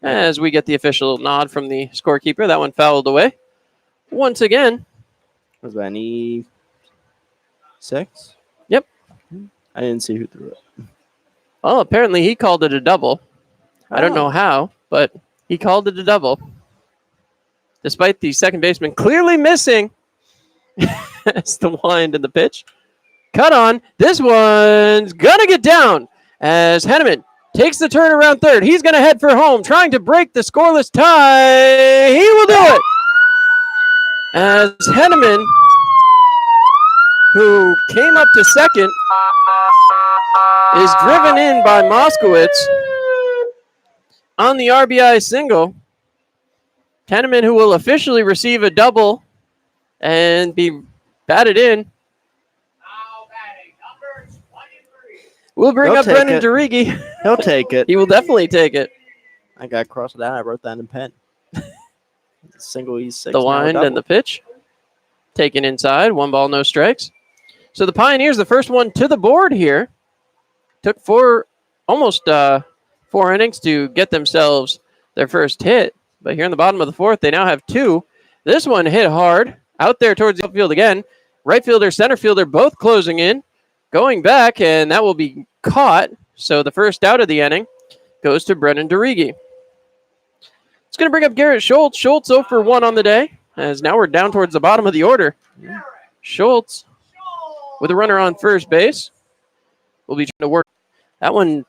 As we get the official nod from the scorekeeper, that one fouled away. Once again. Was that an E6? Yep. I didn't see who threw it. Well, apparently he called it a double. I don't know how, but he called it a double. Despite the second baseman clearly missing. It's the wind and the pitch. Cut on. This one's going to get down as Henneman takes the turn around third. He's going to head for home, trying to break the scoreless tie. He will do it. As Henneman, who came up to second, is driven in by Moskowitz on the RBI single. Henneman, who will officially receive a double and be batted in. We'll bring up Brennan DeRigi. He'll take it. He will definitely take it. I got to cross it out. I wrote that in pen. Single E6. The wind and the pitch. Taken inside. 1 ball, no strikes. So the Pioneers, the first one to the board here. Took almost 4 innings to get themselves their first hit. But here in the bottom of the fourth, they now have 2. This one hit hard. Out there towards the outfield again. Right fielder, center fielder, both closing in. Going back, and that will be caught. So the first out of the inning goes to Brennan DeRigi. It's going to bring up Garrett Schultz. Schultz 0 for 1 on the day, as now we're down towards the bottom of the order. Schultz with a runner on first base. Will be trying to work. That one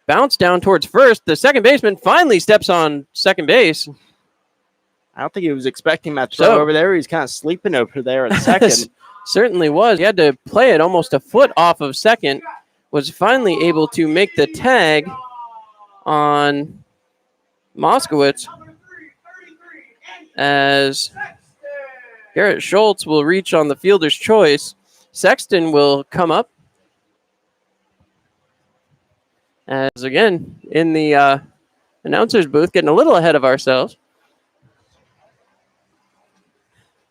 bounced down towards first. The second baseman finally steps on second base. I don't think he was expecting that throw over there. He's kind of sleeping over there at second. Certainly was. He had to play it almost a foot off of second. Was finally able to make the tag on Moskowitz as Garrett Schultz will reach on the fielder's choice. Sexton will come up. As again, in the announcer's booth, getting a little ahead of ourselves.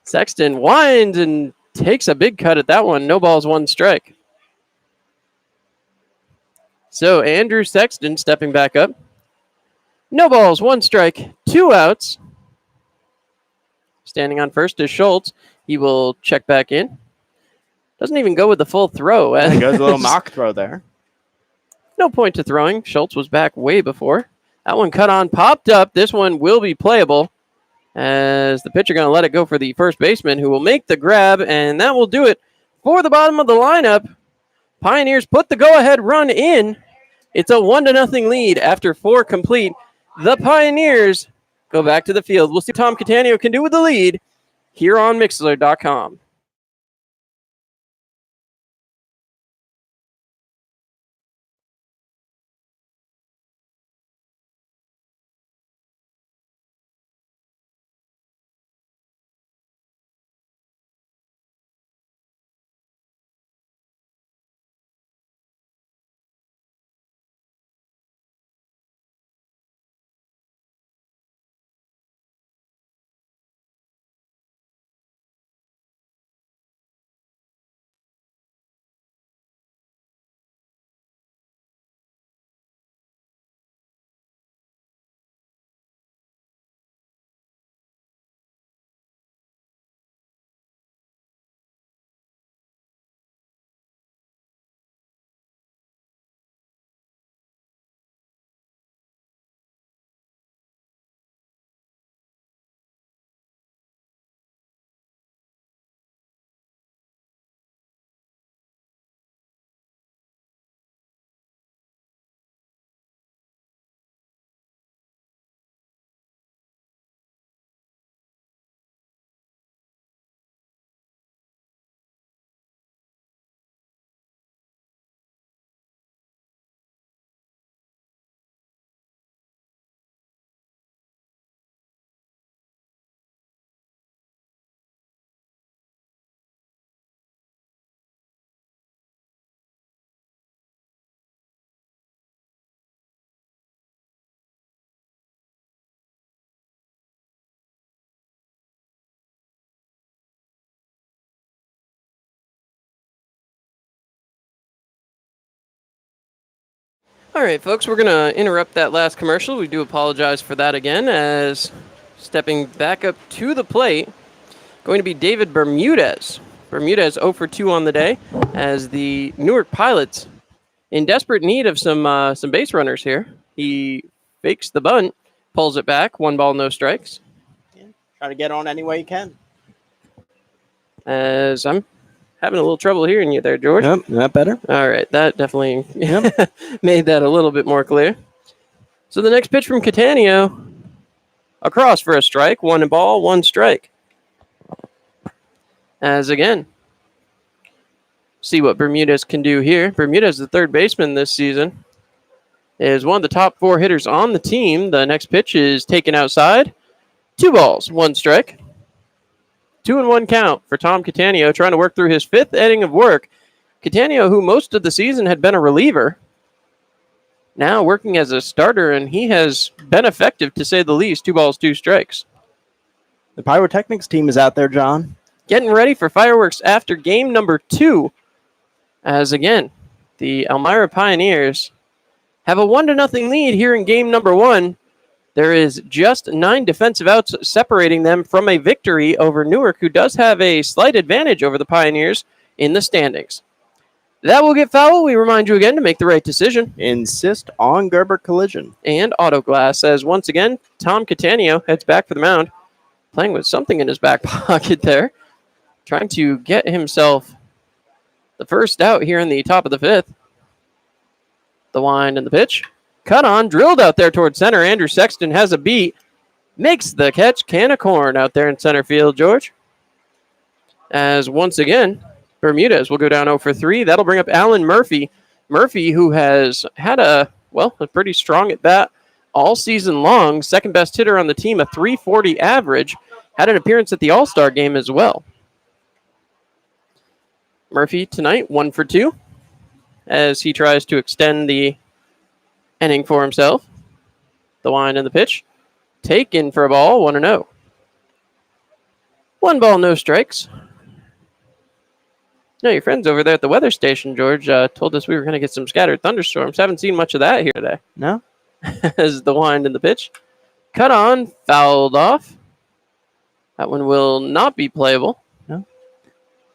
Sexton winds and takes a big cut at that one. No balls, 1 strike. So Andrew Sexton stepping back up. No balls, 1 strike, 2 outs. Standing on first is Schultz. He will check back in. Doesn't even go with the full throw. He goes a little mock throw there. No point to throwing. Schultz was back way before. That one cut on, popped up. This one will be playable as the pitcher going to let it go for the first baseman, who will make the grab, and that will do it for the bottom of the lineup. Pioneers put the go-ahead run in. It's a 1-0 lead after 4 complete. The Pioneers go back to the field. We'll see what Tom Catania can do with the lead here on Mixler.com. All right, folks, we're going to interrupt that last commercial. We do apologize for that again, as stepping back up to the plate, going to be David Bermudez. Bermudez 0 for 2 on the day, as the Newark Pilots, in desperate need of some base runners here. He fakes the bunt, pulls it back, 1 ball, no strikes. Try to get on any way you can. As I'm having a little trouble hearing you there, George. Yep, that better? All right, that definitely made that a little bit more clear. So the next pitch from Catania, across for a strike, 1 ball, 1 strike. As again, see what Bermudez can do here. Bermudez, the third baseman this season, is one of the top 4 hitters on the team. The next pitch is taken outside. 2 balls, 1 strike. 2-1 count for Tom Catania, trying to work through his 5th inning of work. Catania, who most of the season had been a reliever, now working as a starter, and he has been effective, to say the least. 2 balls, 2 strikes. The Pyrotechnics team is out there, John. Getting ready for fireworks after game number 2. As again, the Elmira Pioneers have a 1-0 lead here in game number 1. There is just 9 defensive outs separating them from a victory over Newark, who does have a slight advantage over the Pioneers in the standings. That will get foul. We remind you again to make the right decision. Insist on Gerber Collision. And Auto Glass, as once again, Tom Catania heads back for the mound, playing with something in his back pocket there, trying to get himself the first out here in the top of the 5th. The wind and the pitch. Cut on, drilled out there towards center. Andrew Sexton has a beat. Makes the catch. Can of corn out there in center field, George. As once again, Bermudez will go down 0 for 3. That'll bring up Alan Murphy. Murphy, who has had a pretty strong at bat all season long. Second best hitter on the team, a .340 average. Had an appearance at the All-Star game as well. Murphy tonight, 1 for 2, as he tries to extend the inning for himself. The wind and the pitch. Taken for a ball, 1-0. 1 ball, no strikes. No, your friends over there at the weather station, George, told us we were going to get some scattered thunderstorms. Haven't seen much of that here today. No? As the wind and the pitch. Cut on, fouled off. That one will not be playable. No.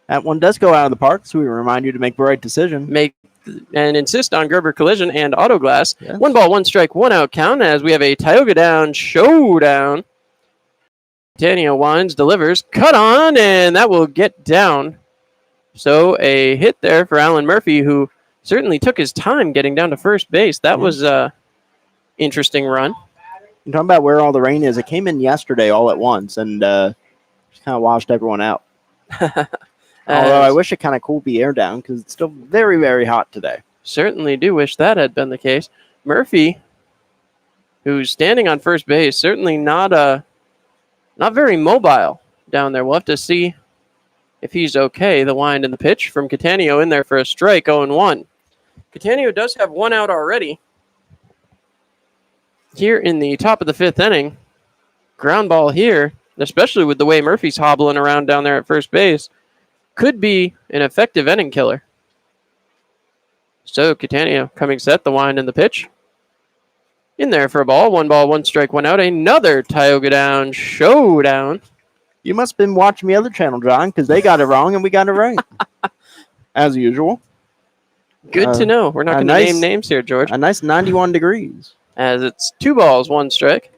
That one does go out of the park, so we remind you to make the right decision. Make and insist on Gerber Collision and Auto Glass. Yes. 1 ball, 1 strike, 1 out count, as we have a Tioga Down showdown. Catania winds, delivers, cut on, and that will get down. So a hit there for Alan Murphy, who certainly took his time getting down to first base. That was an interesting run. You're talking about where all the rain is. It came in yesterday all at once and just kind of washed everyone out. Although I wish it kind of cooled the air down because it's still very, very hot today. Certainly do wish that had been the case. Murphy, who's standing on first base, certainly not very mobile down there. We'll have to see if he's okay. The wind and the pitch from Catania in there for a strike, 0-1. Catania does have 1 out already. Here in the top of the 5th inning, ground ball here, especially with the way Murphy's hobbling around down there at first base, could be an effective inning killer. So Catania coming set, the wind and the pitch. In there for a ball, 1 ball, 1 strike, 1 out. Another Tioga Down showdown. You must have been watching the other channel, John, because they got it wrong and we got it right. As usual. Good to know. We're not going to name names here, George. A nice 91 degrees. As it's 2 balls, 1 strike.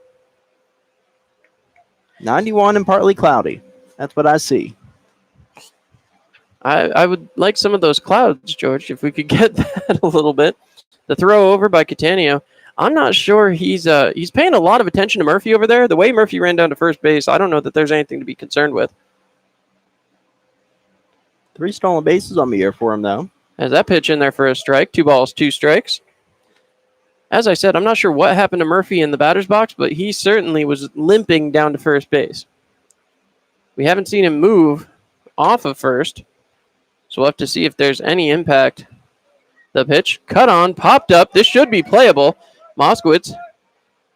91 and partly cloudy. That's what I see. I would like some of those clouds, George, if we could get that a little bit. The throw over by Catania. I'm not sure he's paying a lot of attention to Murphy over there. The way Murphy ran down to first base, I don't know that there's anything to be concerned with. 3 stolen bases on the year for him, though. As that pitch in there for a strike, 2 balls, 2 strikes. As I said, I'm not sure what happened to Murphy in the batter's box, but he certainly was limping down to first base. We haven't seen him move off of first, so we'll have to see if there's any impact. The pitch, cut on, popped up. This should be playable. Moskowitz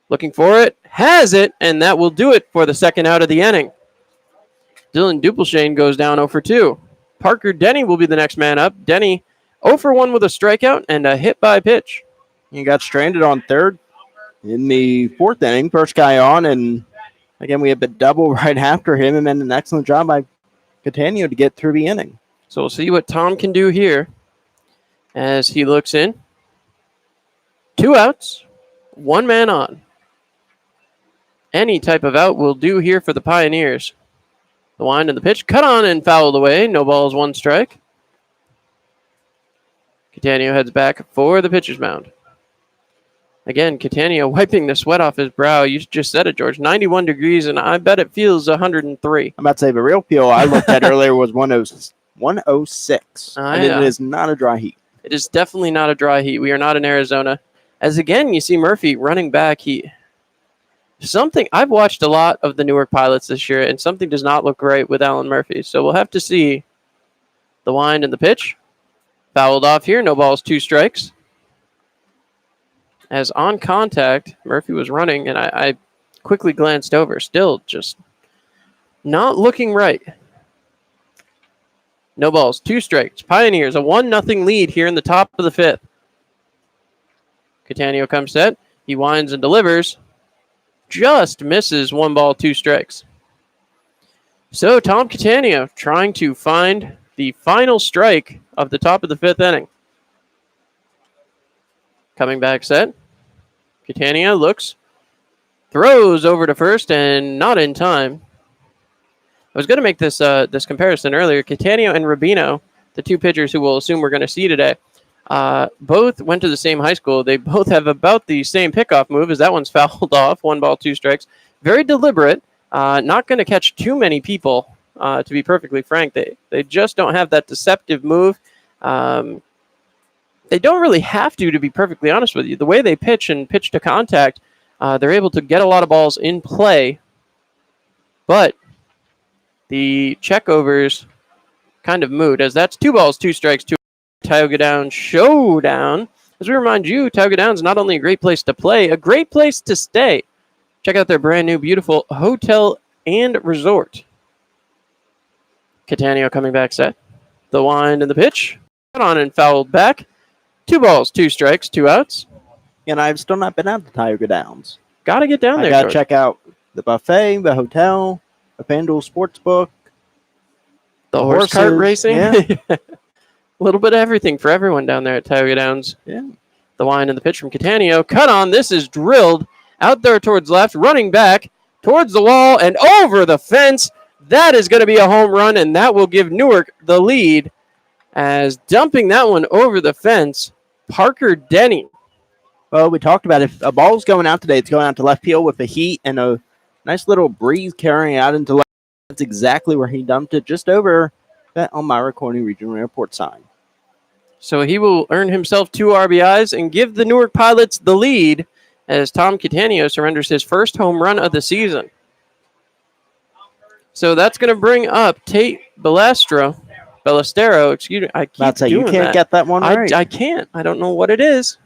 looking for it, has it, and that will do it for the 2nd out of the inning. Dylan Dupelshane goes down 0 for 2. Parker Denny will be the next man up. Denny 0 for 1 with a strikeout and a hit by pitch. He got stranded on third in the fourth inning. First guy on, and again, we have a double right after him, and then an excellent job by Catania to get through the inning. So we'll see what Tom can do here as he looks in. 2 outs, 1 man on. Any type of out will do here for the Pioneers. The wind and the pitch, cut on and fouled away. No balls, 1 strike. Catania heads back for the pitcher's mound. Again, Catania wiping the sweat off his brow. You just said it, George. 91 degrees, and I bet it feels 103. I'm about to say the real feel I looked at earlier was 106. And Yeah. it is not a dry heat. It is definitely not a dry heat. We are not in Arizona. As again, you see Murphy running back. Something I've watched a lot of the Newark Pilots this year, and something does not look right with Alan Murphy. So we'll have to see the wind and the pitch. Fouled off here. No balls, 2 strikes. As on contact, Murphy was running, and I quickly glanced over. Still just not looking right. No balls, 2 strikes. Pioneers, a 1-0 lead here in the top of the 5th. Catania comes set. He winds and delivers. Just misses 1 ball, 2 strikes. So Tom Catania trying to find the final strike of the top of the 5th inning. Coming back set. Catania looks, throws over to first, and not in time. I was going to make this this comparison earlier. Catania and Rubino, the 2 pitchers who we'll assume we're going to see today, both went to the same high school. They both have about the same pickoff move, as that one's fouled off. 1 ball, 2 strikes. Very deliberate. Not going to catch too many people, to be perfectly frank. They just don't have that deceptive move. They don't really have to be perfectly honest with you. The way they pitch and pitch to contact, they're able to get a lot of balls in play. But the checkovers kind of moot, as that's 2 balls, 2 strikes, 2 Tioga Downs showdown. As we remind you, Tioga Downs not only a great place to play, a great place to stay. Check out their brand new, beautiful hotel and resort. Catania coming back set. The wind and the pitch. Cut on and fouled back. 2 balls, 2 strikes, 2 outs. And I've still not been out to Tioga Downs. Got to get down there. I got to George. check out the buffet, the hotel, the FanDuel Sportsbook. The horse cart horses, racing. yeah. A little bit of everything for everyone down there at Tioga Downs. Yeah. The wind and the pitch from Catania. Cut on. This is drilled out there towards left, running back towards the wall and over the fence. That is going to be a home run, and that will give Newark the lead. As dumping that one over the fence, Parker Denny. Well, we talked about if a ball's going out today, it's going out to left field with the heat and a nice little breeze carrying out into left. That's exactly where he dumped it, just over that Elmira Corning Regional Airport sign. So he will earn himself 2 RBIs and give the Newark Pilots the lead as Tom Catania surrenders his first home run of the season. So that's going to bring up Tate Ballestero, excuse me. I keep You doing can't that. get that one right. I can't. I don't know what it is.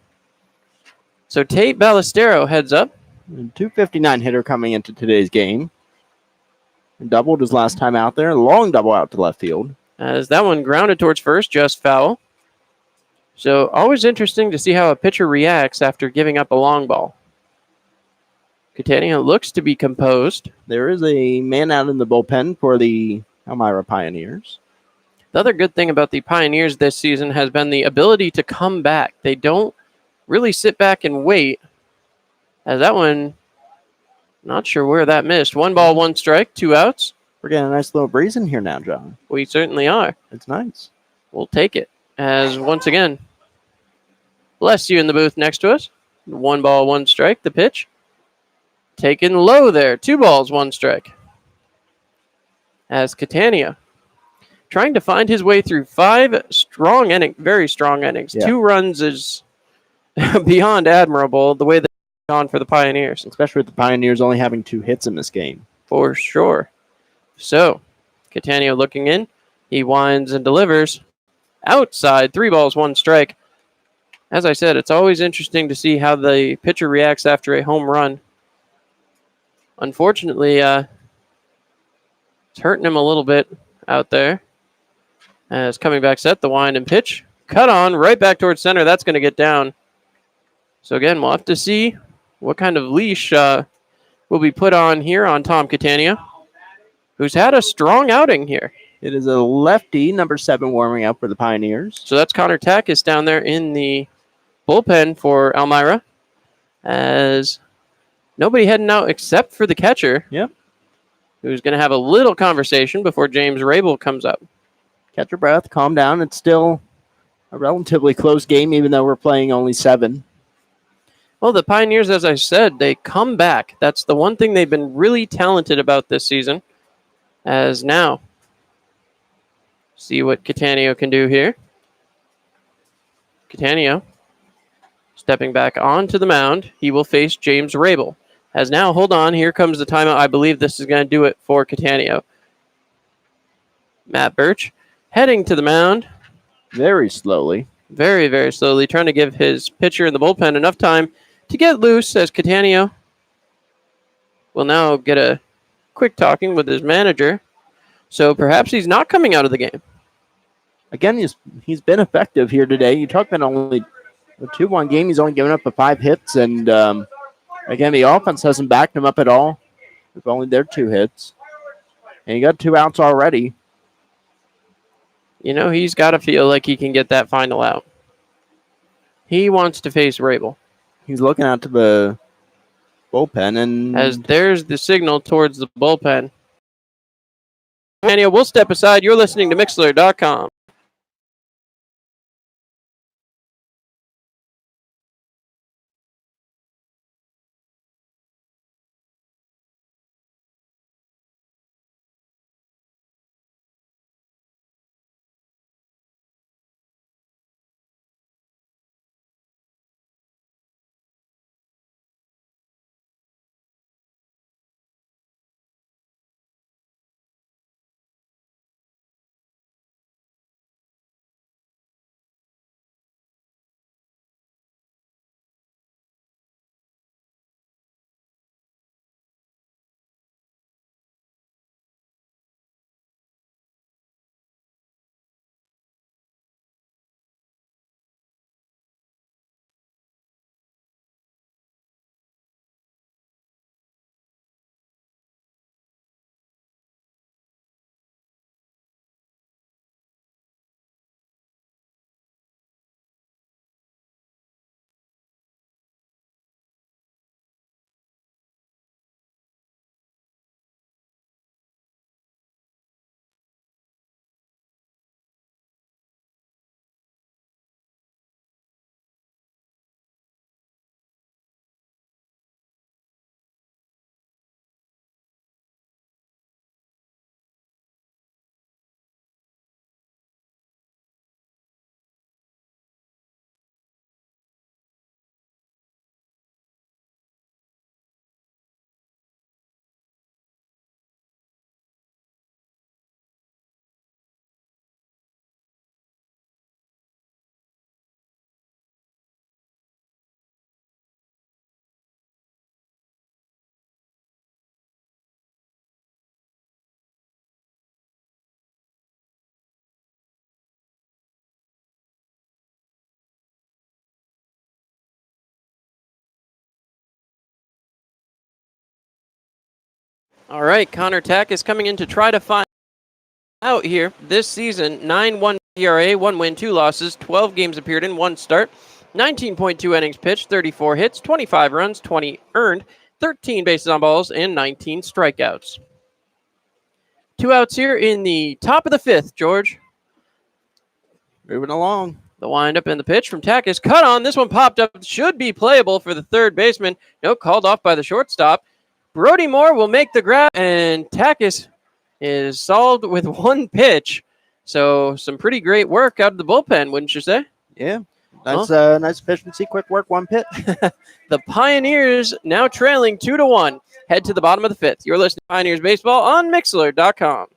So Tate Ballestero heads up. 259 hitter coming into today's game. Doubled his last time out there. Long double out to left field. As that one grounded towards first, just foul. So always interesting to see how a pitcher reacts after giving up a long ball. Catania looks to be composed. There is a man out in the bullpen for the Elmira Pioneers. The other good thing about the Pioneers this season has been the ability to come back. They don't really sit back and wait. As that one, not sure where that missed. 1 ball, 1 strike, 2 outs. We're getting a nice little breeze in here now, John. We certainly are. It's nice. We'll take it. As once again, bless you in the booth next to us. 1 ball, 1 strike, the pitch. Taken low there. 2 balls, 1 strike. As Catania trying to find his way through 5 strong innings, very strong innings. Yeah. 2 runs is beyond admirable the way they've gone for the Pioneers. Especially with the Pioneers only having 2 hits in this game. For sure. So, Catania looking in. He winds and delivers. Outside, 3 balls, 1 strike. As I said, it's always interesting to see how the pitcher reacts after a home run. Unfortunately, it's hurting him a little bit out there. As coming back set, the wind and pitch. Cut on, right back towards center. That's going to get down. So again, we'll have to see what kind of leash will be put on here on Tom Catania, who's had a strong outing here. It is a lefty, number 7, warming up for the Pioneers. So that's Connor Takis down there in the bullpen for Elmira, as nobody heading out except for the catcher. Yep. Who's going to have a little conversation before James Rabel comes up. Catch your breath, calm down. It's still a relatively close game, even though we're playing only 7. Well, the Pioneers, as I said, they come back. That's the one thing they've been really talented about this season. As now, see what Catania can do here. Catania stepping back onto the mound. He will face James Rabel. As now, hold on, here comes the timeout. I believe this is going to do it for Catania. Matt Birch heading to the mound. Very slowly. Very, very slowly, trying to give his pitcher in the bullpen enough time to get loose, as Catania will now get a quick talking with his manager. So perhaps he's not coming out of the game. Again, he's been effective here today. You talk about only a 2-1 game. He's only given up 5 hits. And, again, the offense hasn't backed him up at all. With only their 2 hits. And he got 2 outs already. You know, he's got to feel like he can get that final out. He wants to face Rabel. He's looking out to the bullpen, and as there's the signal towards the bullpen. Catania, we'll step aside. You're listening to Mixler.com. All right, Connor Tack is coming in to try to find out here this season. 9.1 ERA, 1 win, 2 losses, 12 games appeared in, 1 start, 19.2 innings pitched, 34 hits, 25 runs, 20 earned, 13 bases on balls, and 19 strikeouts. 2 outs here in the top of the 5th, George. moving along. The windup and the pitch from Tack is cut on. This one popped up. Should be playable for the third baseman. No, called off by the shortstop. Brody Moore will make the grab, and Takis is solved with 1 pitch. So some pretty great work out of the bullpen, wouldn't you say? Yeah. Nice efficiency, quick work, 1 pitch. The Pioneers now trailing 2-1. Head to the bottom of the 5th. You're listening to Pioneers Baseball on Mixler.com.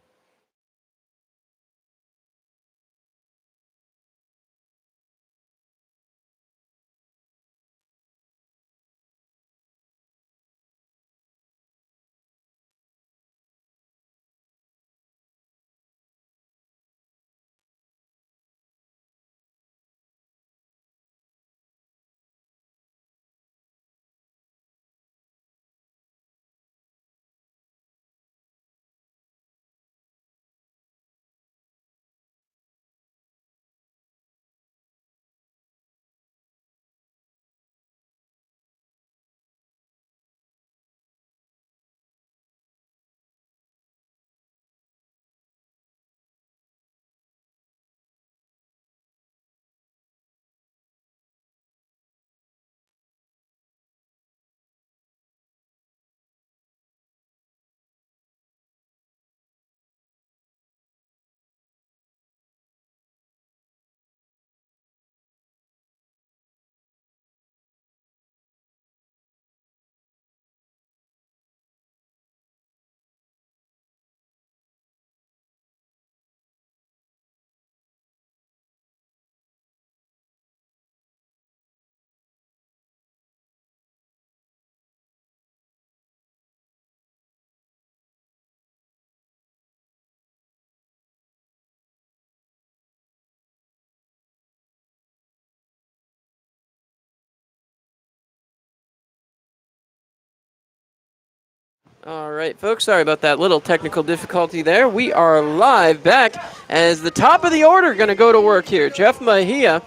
All right, folks, sorry about that little technical difficulty there. We are live back as the top of the order going to go to work here. Jeff Mejia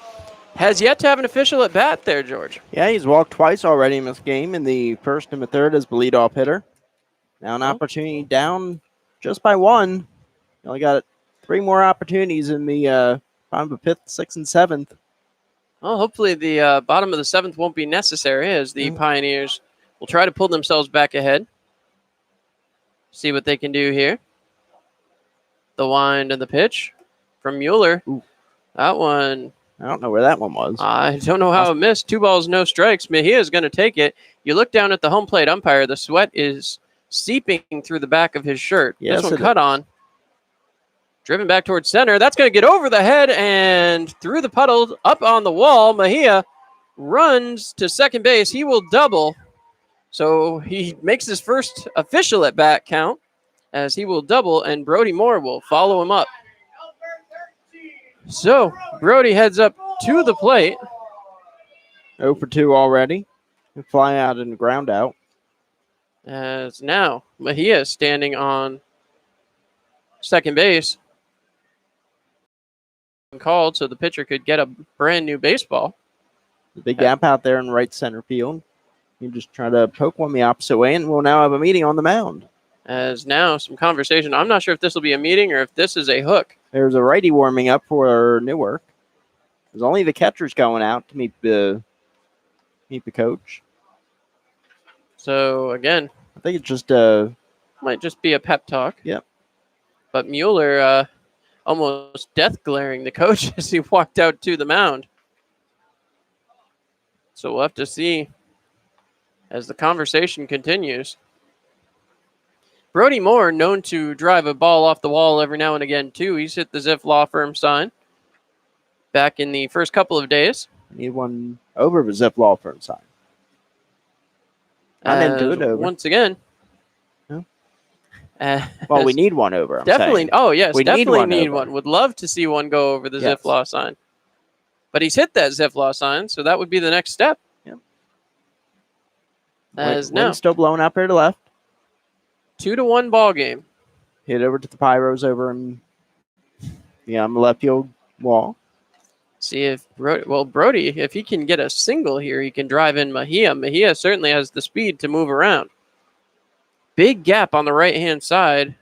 has yet to have an official at bat there, George. Yeah, he's walked twice already in this game, in the first and the third as the leadoff hitter. Now an opportunity down just by one. You only got 3 more opportunities in the bottom of the 5th, 6th, and 7th. Well, hopefully the bottom of the 7th won't be necessary as the Pioneers will try to pull themselves back ahead. See what they can do here. The wind and the pitch from Mueller. Ooh. That one. I don't know where that one was. I don't know how it missed. 2 balls, no strikes. Mejia is going to take it. You look down at the home plate umpire. The sweat is seeping through the back of his shirt. Yes, this one cut on. Driven back towards center. That's going to get over the head and through the puddle, up on the wall. Mejia runs to second base. He will double. So he makes his first official at bat count as he will double, and Brody Moore will follow him up. So Brody heads up to the plate. 0 for 2 already. Fly out and ground out. As now Mejia is standing on second base. Called so the pitcher could get a brand new baseball. The big gap out there in right center field. You just try to poke one the opposite way, and we'll now have a meeting on the mound. As now some conversation. I'm not sure if this will be a meeting or if this is a hook. There's a righty warming up for Newark. There's only the catchers going out to meet the coach. So again, I think it's just might just be a pep talk. Yep. But Mueller almost death glaring the coach as he walked out to the mound. So we'll have to see as the conversation continues. Brody Moore, known to drive a ball off the wall every now and again, too. He's hit the Ziff Law Firm sign back in the first couple of days. Need one over the Ziff Law Firm sign. I'm into it over. Once again. No? Well, we need one over. Definitely. Saying. Oh, yes. We definitely need one. Would love to see one go over the Yes. Ziff Law sign. But he's hit that Ziff Law sign, so that would be the next step. Yep. As now. Still blowing up here to left. 2-1 ball game. Hit over to the Pios over on the left field wall. See if Brody, if he can get a single here, he can drive in Mejia. Mejia certainly has the speed to move around. Big gap on the right-hand side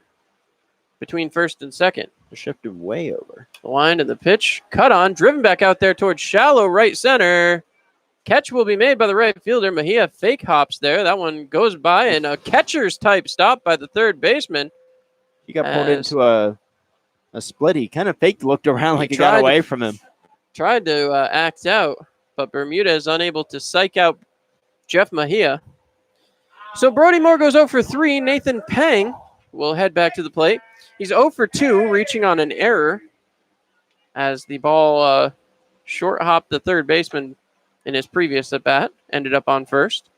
between first and second. Shifted way over. The wind and the pitch. Cut on. Driven back out there towards shallow right center. Catch will be made by the right fielder. Mejia fake hops there. That one goes by, and a catcher's type stop by the third baseman. He got pulled into a split. He kind of faked, looked around like he got away from him. Tried to act out, but Bermuda is unable to psych out Jeff Mejia. So Brody Moore goes 0 for 3. Nathan Pang will head back to the plate. He's 0 for 2, reaching on an error as the ball short hopped the third baseman in his previous at-bat, ended up on first.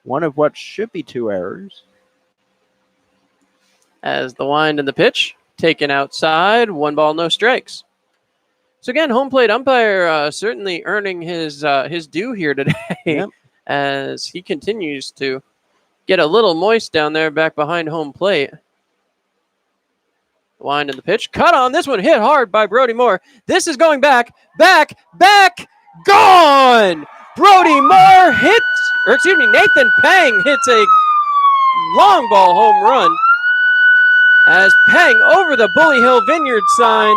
One of what should be 2 errors. As the wind and the pitch, taken outside, 1 ball, no strikes. So again, home plate umpire certainly earning his due here today. Yep. As he continues to get a little moist down there back behind home plate. The wind and the pitch, cut on. This one hit hard by Brody Moore. This is going back, gone! Brody Moore Nathan Pang hits a long ball home run as Pang over the Bully Hill Vineyard sign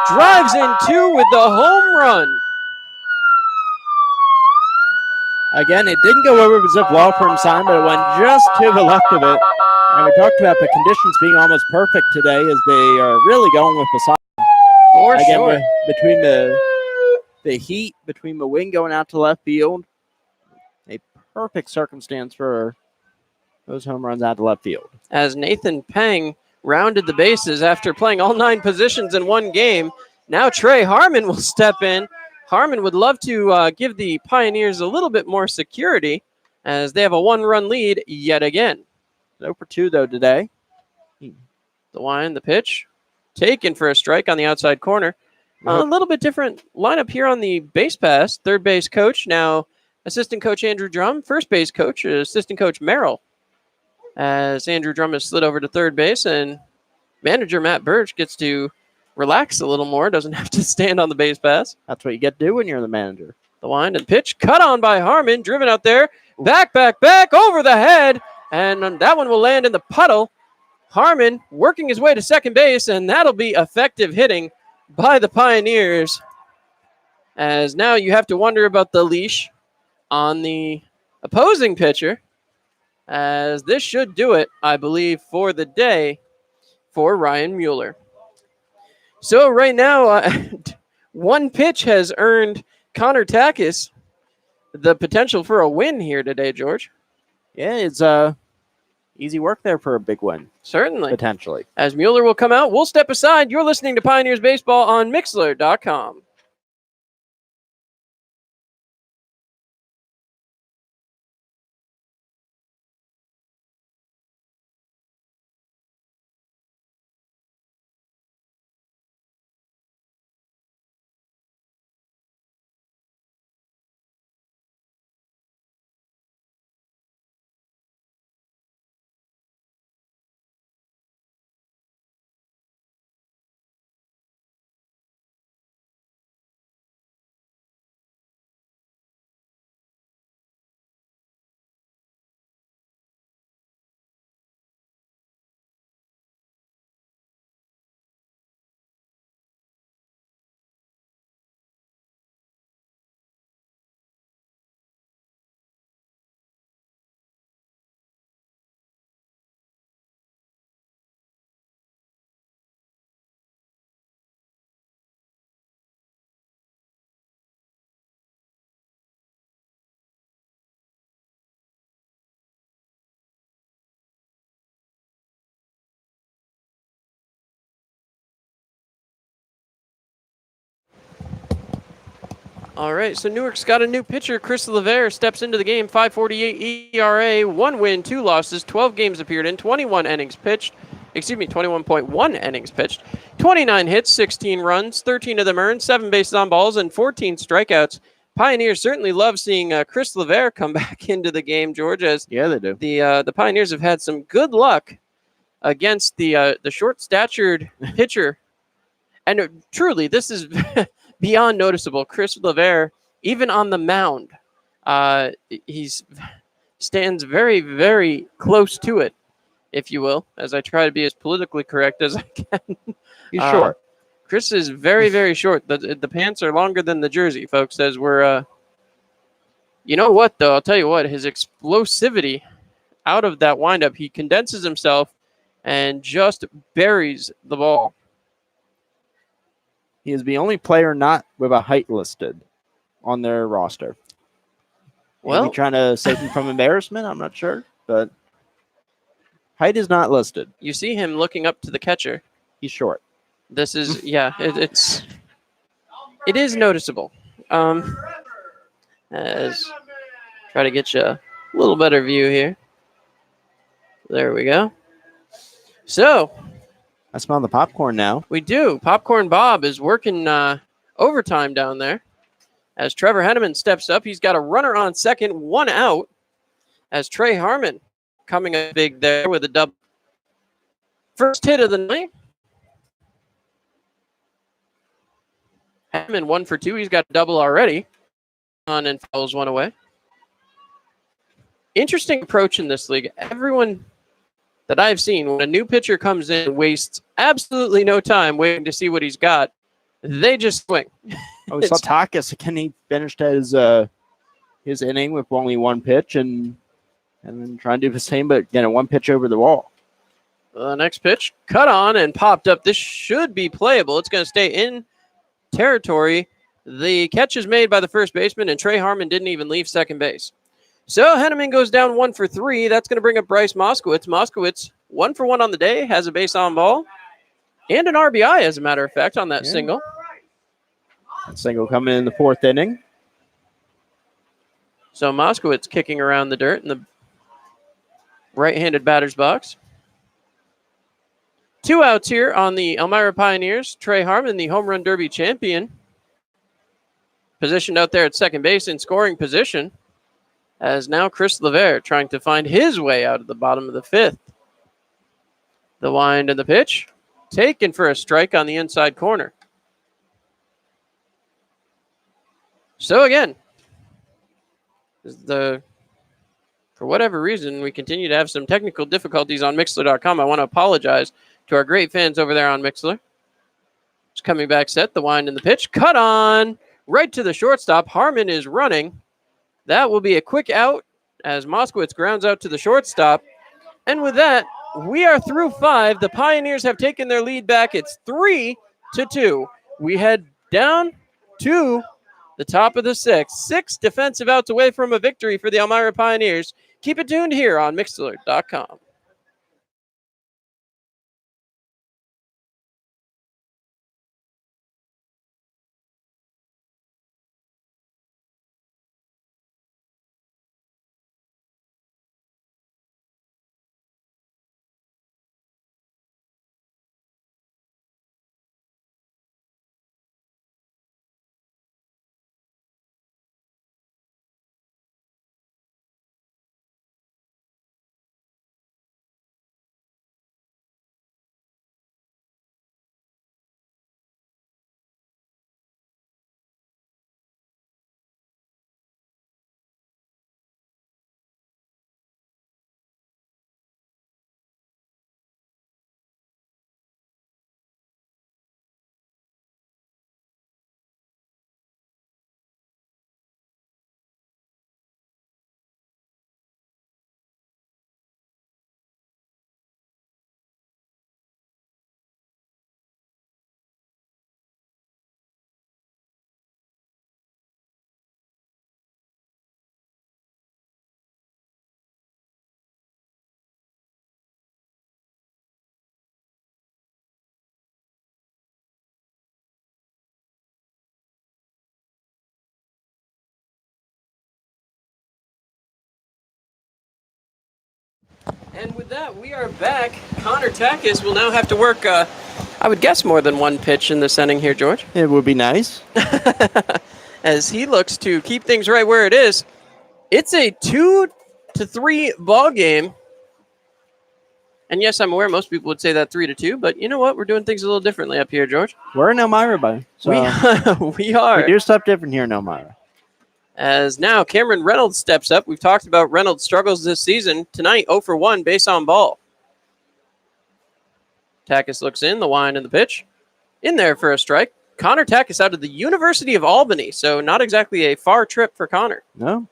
drives in 2 with the home run. Again, it didn't go over the Ziff Law Firm sign, but it went just to the left of it. And we talked about the conditions being almost perfect today as they are really going with the sign. For sure. Between the heat, between the wind going out to left field, a perfect circumstance for those home runs out to left field. As Nathan Pang rounded the bases after playing all 9 positions in one game, now Trey Harmon will step in. Harmon would love to give the Pioneers a little bit more security as they have a 1-run lead yet again. 0 for 2, though, today. The wind, the pitch, taken for a strike on the outside corner. A little bit different lineup here on the base pass. Third base coach, now assistant coach Andrew Drum. First base coach, assistant coach Merrill. as Andrew Drummond slid over to third base, and manager Matt Birch gets to relax a little more, doesn't have to stand on the base pass. That's what you get to do when you're the manager. The wind and pitch cut on by Harmon, driven out there, back, over the head, and that one will land in the puddle. Harmon working his way to second base, and that'll be effective hitting by the Pioneers. As now you have to wonder about the leash on the opposing pitcher, as this should do it, I believe, for the day for Ryan Mueller. So right now, one pitch has earned Connor Takis the potential for a win here today, George. Yeah, it's easy work there for a big win. Certainly. Potentially. As Mueller will come out, we'll step aside. You're listening to Pioneers Baseball on Mixlr.com. All right, so Newark's got a new pitcher. Chris Levere steps into the game. 5.48 ERA, 1 win, 2 losses, 12 games appeared in, 21 innings pitched. 21.1 innings pitched. 29 hits, 16 runs, 13 of them earned, 7 bases on balls, and 14 strikeouts. Pioneers certainly love seeing Chris Levere come back into the game, George, as yeah, they do. The Pioneers have had some good luck against the short-statured pitcher. And truly, this is beyond noticeable. Chris Levere, even on the mound, he stands very, very close to it, if you will, as I try to be as politically correct as I can. He's short. Chris is very, very short. The pants are longer than the jersey, folks, as we're... you know what, though? I'll tell you what. His explosivity out of that windup, he condenses himself and just buries the ball. He is the only player not with a height listed on their roster. Well, maybe trying to save him from embarrassment, I'm not sure, but height is not listed. You see him looking up to the catcher. He's short. This is, yeah, it is noticeable. As try to get you a little better view here. There we go. So I smell the popcorn now. We do. Popcorn Bob is working overtime down there. As Trevor Henneman steps up, he's got a runner on second, 1 out. As Trey Harmon coming up big there with a double. First hit of the night. Henneman 1 for 2. He's got a double already. On and fouls one away. Interesting approach in this league. Everyone that I've seen, when a new pitcher comes in, wastes absolutely no time waiting to see what he's got. They just swing. Oh, we saw Takis. Again, he finished his inning with only 1 pitch and then trying to do the same, but again, 1 pitch over the wall. The next pitch, cut on and popped up. This should be playable. It's going to stay in territory. The catch is made by the first baseman, and Trey Harmon didn't even leave second base. So Henneman goes down 1 for 3. That's going to bring up Bryce Moskowitz. Moskowitz, 1 for 1 on the day, has a base on ball, and an RBI, as a matter of fact, on that single. Single coming in the 4th inning. So Moskowitz kicking around the dirt in the right-handed batter's box. 2 outs here on the Elmira Pioneers. Trey Harmon, the home run derby champion, positioned out there at second base in scoring position. As now Chris Levere trying to find his way out of the bottom of the 5th. The wind and the pitch. Taken for a strike on the inside corner. So again, for whatever reason, we continue to have some technical difficulties on Mixler.com. I want to apologize to our great fans over there on Mixler. It's coming back set, the wind and the pitch. Cut on right to the shortstop. Harmon is running. That will be a quick out as Moskowitz grounds out to the shortstop. And with that, we are through 5. The Pioneers have taken their lead back. It's 3-2. We head down to the top of the 6th. 6 defensive outs away from a victory for the Elmira Pioneers. Keep it tuned here on Mixler.com. And with that, we are back. Connor Takis will now have to work, I would guess, more than one pitch in this inning here, George. It would be nice. As he looks to keep things right where it is. It's a 2-3 ball game. And yes, I'm aware most people would say that 3-2, but you know what? We're doing things a little differently up here, George. We're in Elmira, buddy. So we are. We do stuff different here in Elmira. As now Cameron Reynolds steps up. We've talked about Reynolds' struggles this season. Tonight, 0 for 1, base on ball. Takis looks in, the wind and the pitch. In there for a strike. Connor Takis out of the University of Albany, so not exactly a far trip for Connor. No.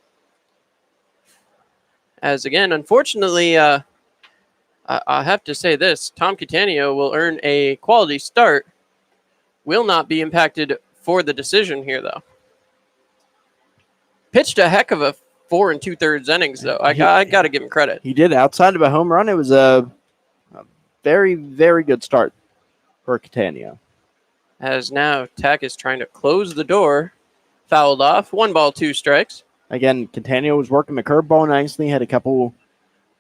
As again, unfortunately, I have to say this. Tom Catania will earn a quality start. Will not be impacted for the decision here, though. Pitched a heck of a 4 2/3 innings, though. I got to give him credit. He did. Outside of a home run, it was a very, very good start for Catania. As now Takis trying to close the door. Fouled off. 1 ball, 2 strikes. Again, Catania was working the curveball nicely. Had a couple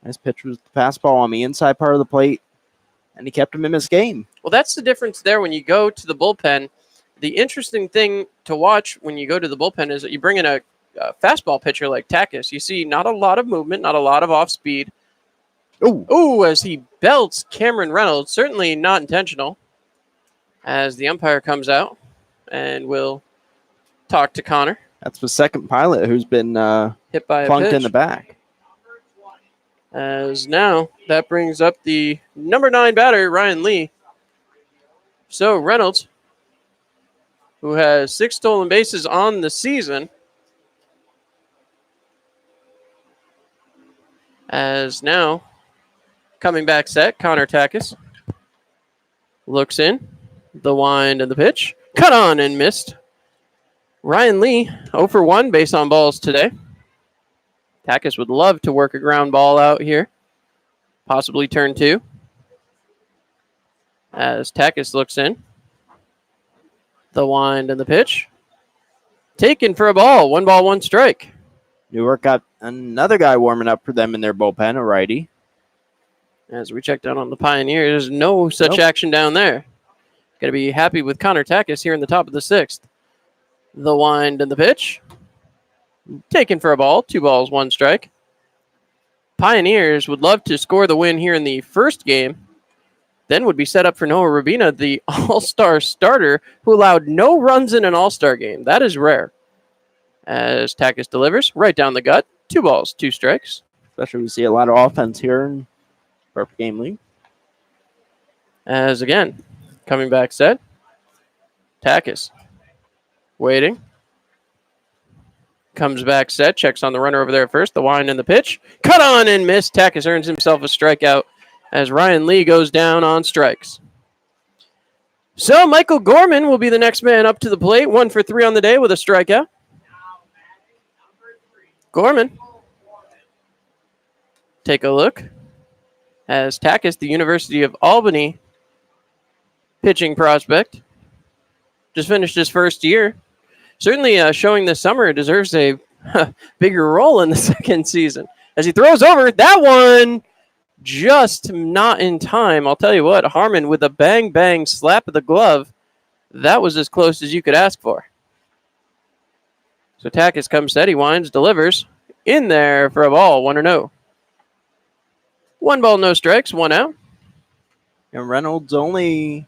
nice pitches, the fastball on the inside part of the plate, and he kept him in his game. Well, that's the difference there when you go to the bullpen. The interesting thing to watch when you go to the bullpen is that you bring in a fastball pitcher like Takis. You see not a lot of movement, not a lot of off speed. Ooh, as he belts Cameron Reynolds. Certainly not intentional. As the umpire comes out and will talk to Connor. That's the second pilot who's been hit by a plunked pitch in the back. As now that brings up the number 9 batter, Ryan Lee. So Reynolds, who has 6 stolen bases on the season, as now coming back set, Connor Takis looks in, the wind and the pitch, cut on and missed. Ryan Lee, 0 for 1, base on balls today. Takis would love to work a ground ball out here, possibly turn 2. As Takis looks in, the wind and the pitch, taken for a ball, 1 ball, 1 strike. Newark got another guy warming up for them in their bullpen, a righty. As we check down on the Pioneers, no such action down there. Got to be happy with Connor Takis here in the top of the 6th. The wind and the pitch. Taken for a ball. 2 balls, 1 strike. Pioneers would love to score the win here in the first game. Then would be set up for Noah Rabina, the all-star starter, who allowed no runs in an all-star game. That is rare. As Takis delivers right down the gut. 2 balls, 2 strikes. Especially we see a lot of offense here in Perfect Game League. As again, coming back set. Takis waiting. Comes back set. Checks on the runner over there at first. The wind and the pitch. Cut on and missed. Takis earns himself a strikeout as Ryan Lee goes down on strikes. So Michael Gorman will be the next man up to the plate. 1 for 3 on the day with a strikeout. Gorman. Take a look. As Takis, the University of Albany pitching prospect, just finished his first year. Certainly showing this summer deserves a bigger role in the second season. As he throws over, that one just not in time. I'll tell you what, Harmon with a bang-bang slap of the glove, that was as close as you could ask for. So Takis comes set, he winds, delivers, in there for a ball, 1-0. 1 ball, no strikes, 1 out. And Reynolds I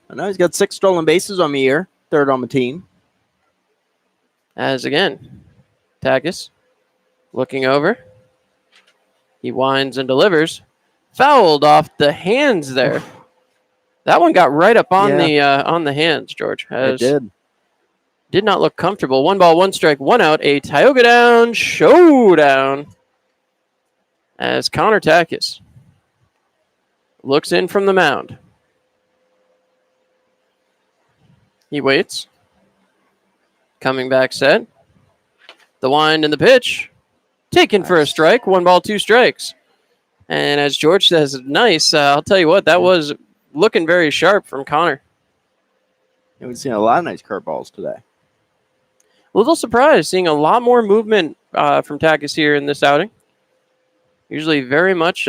know he's got 6 stolen bases on the year, 3rd on the team. As again, Takis looking over. He winds and delivers. Fouled off the hands there. That one got right up on the hands, George. It did. Did not look comfortable. 1 ball, 1 strike, 1 out. A Tioga Down showdown. As Connor Takis looks in from the mound. He waits. Coming back set. The wind and the pitch. Taken for a strike. 1 ball, 2 strikes. And as George says, nice. I'll tell you what, that was looking very sharp from Connor. And we've seen a lot of nice curveballs today. A little surprised seeing a lot more movement from Takis here in this outing. Usually very much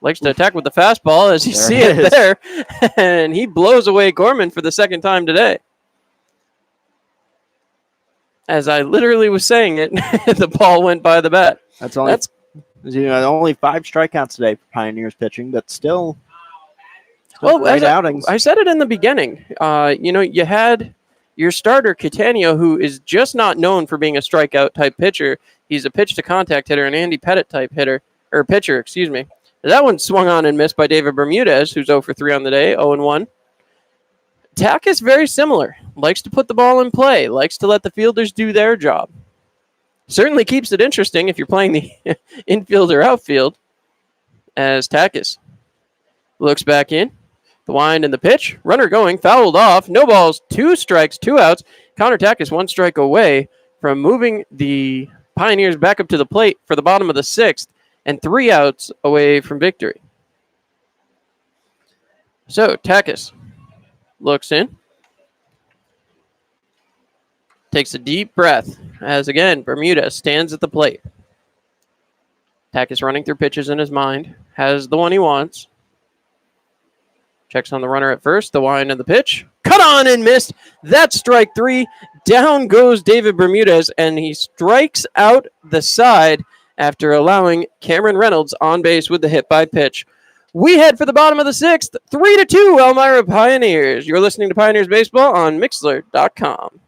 likes to attack with the fastball, as you see it there. And he blows away Gorman for the second time today. As I literally was saying it, the ball went by the bat. That's only 5 strikeouts today for Pioneers pitching, but still great outings. I said it in the beginning. You had your starter, Catania, who is just not known for being a strikeout type pitcher. He's a pitch to contact hitter, an Andy Pettit type pitcher, excuse me. That one swung on and missed by David Bermudez, who's 0 for 3 on the day, 0-1. Takis very similar. Likes to put the ball in play. Likes to let the fielders do their job. Certainly keeps it interesting if you're playing the infield or outfield. As Takis looks back in. The wind and the pitch. Runner going. Fouled off. No balls. 2 strikes. 2 outs. Connor Takis 1 strike away from moving the Pioneers back up to the plate for the bottom of the 6th. And 3 outs away from victory. So Takis looks in. Takes a deep breath as, again, Bermudez stands at the plate. Takis running through pitches in his mind. Has the one he wants. Checks on the runner at first. The wind and the pitch. Cut on and missed. That's strike 3. Down goes David Bermudez, and he strikes out the side after allowing Cameron Reynolds on base with the hit by pitch. We head for the bottom of the 6th, 3-2, Elmira Pioneers. You're listening to Pioneers Baseball on Mixlr.com.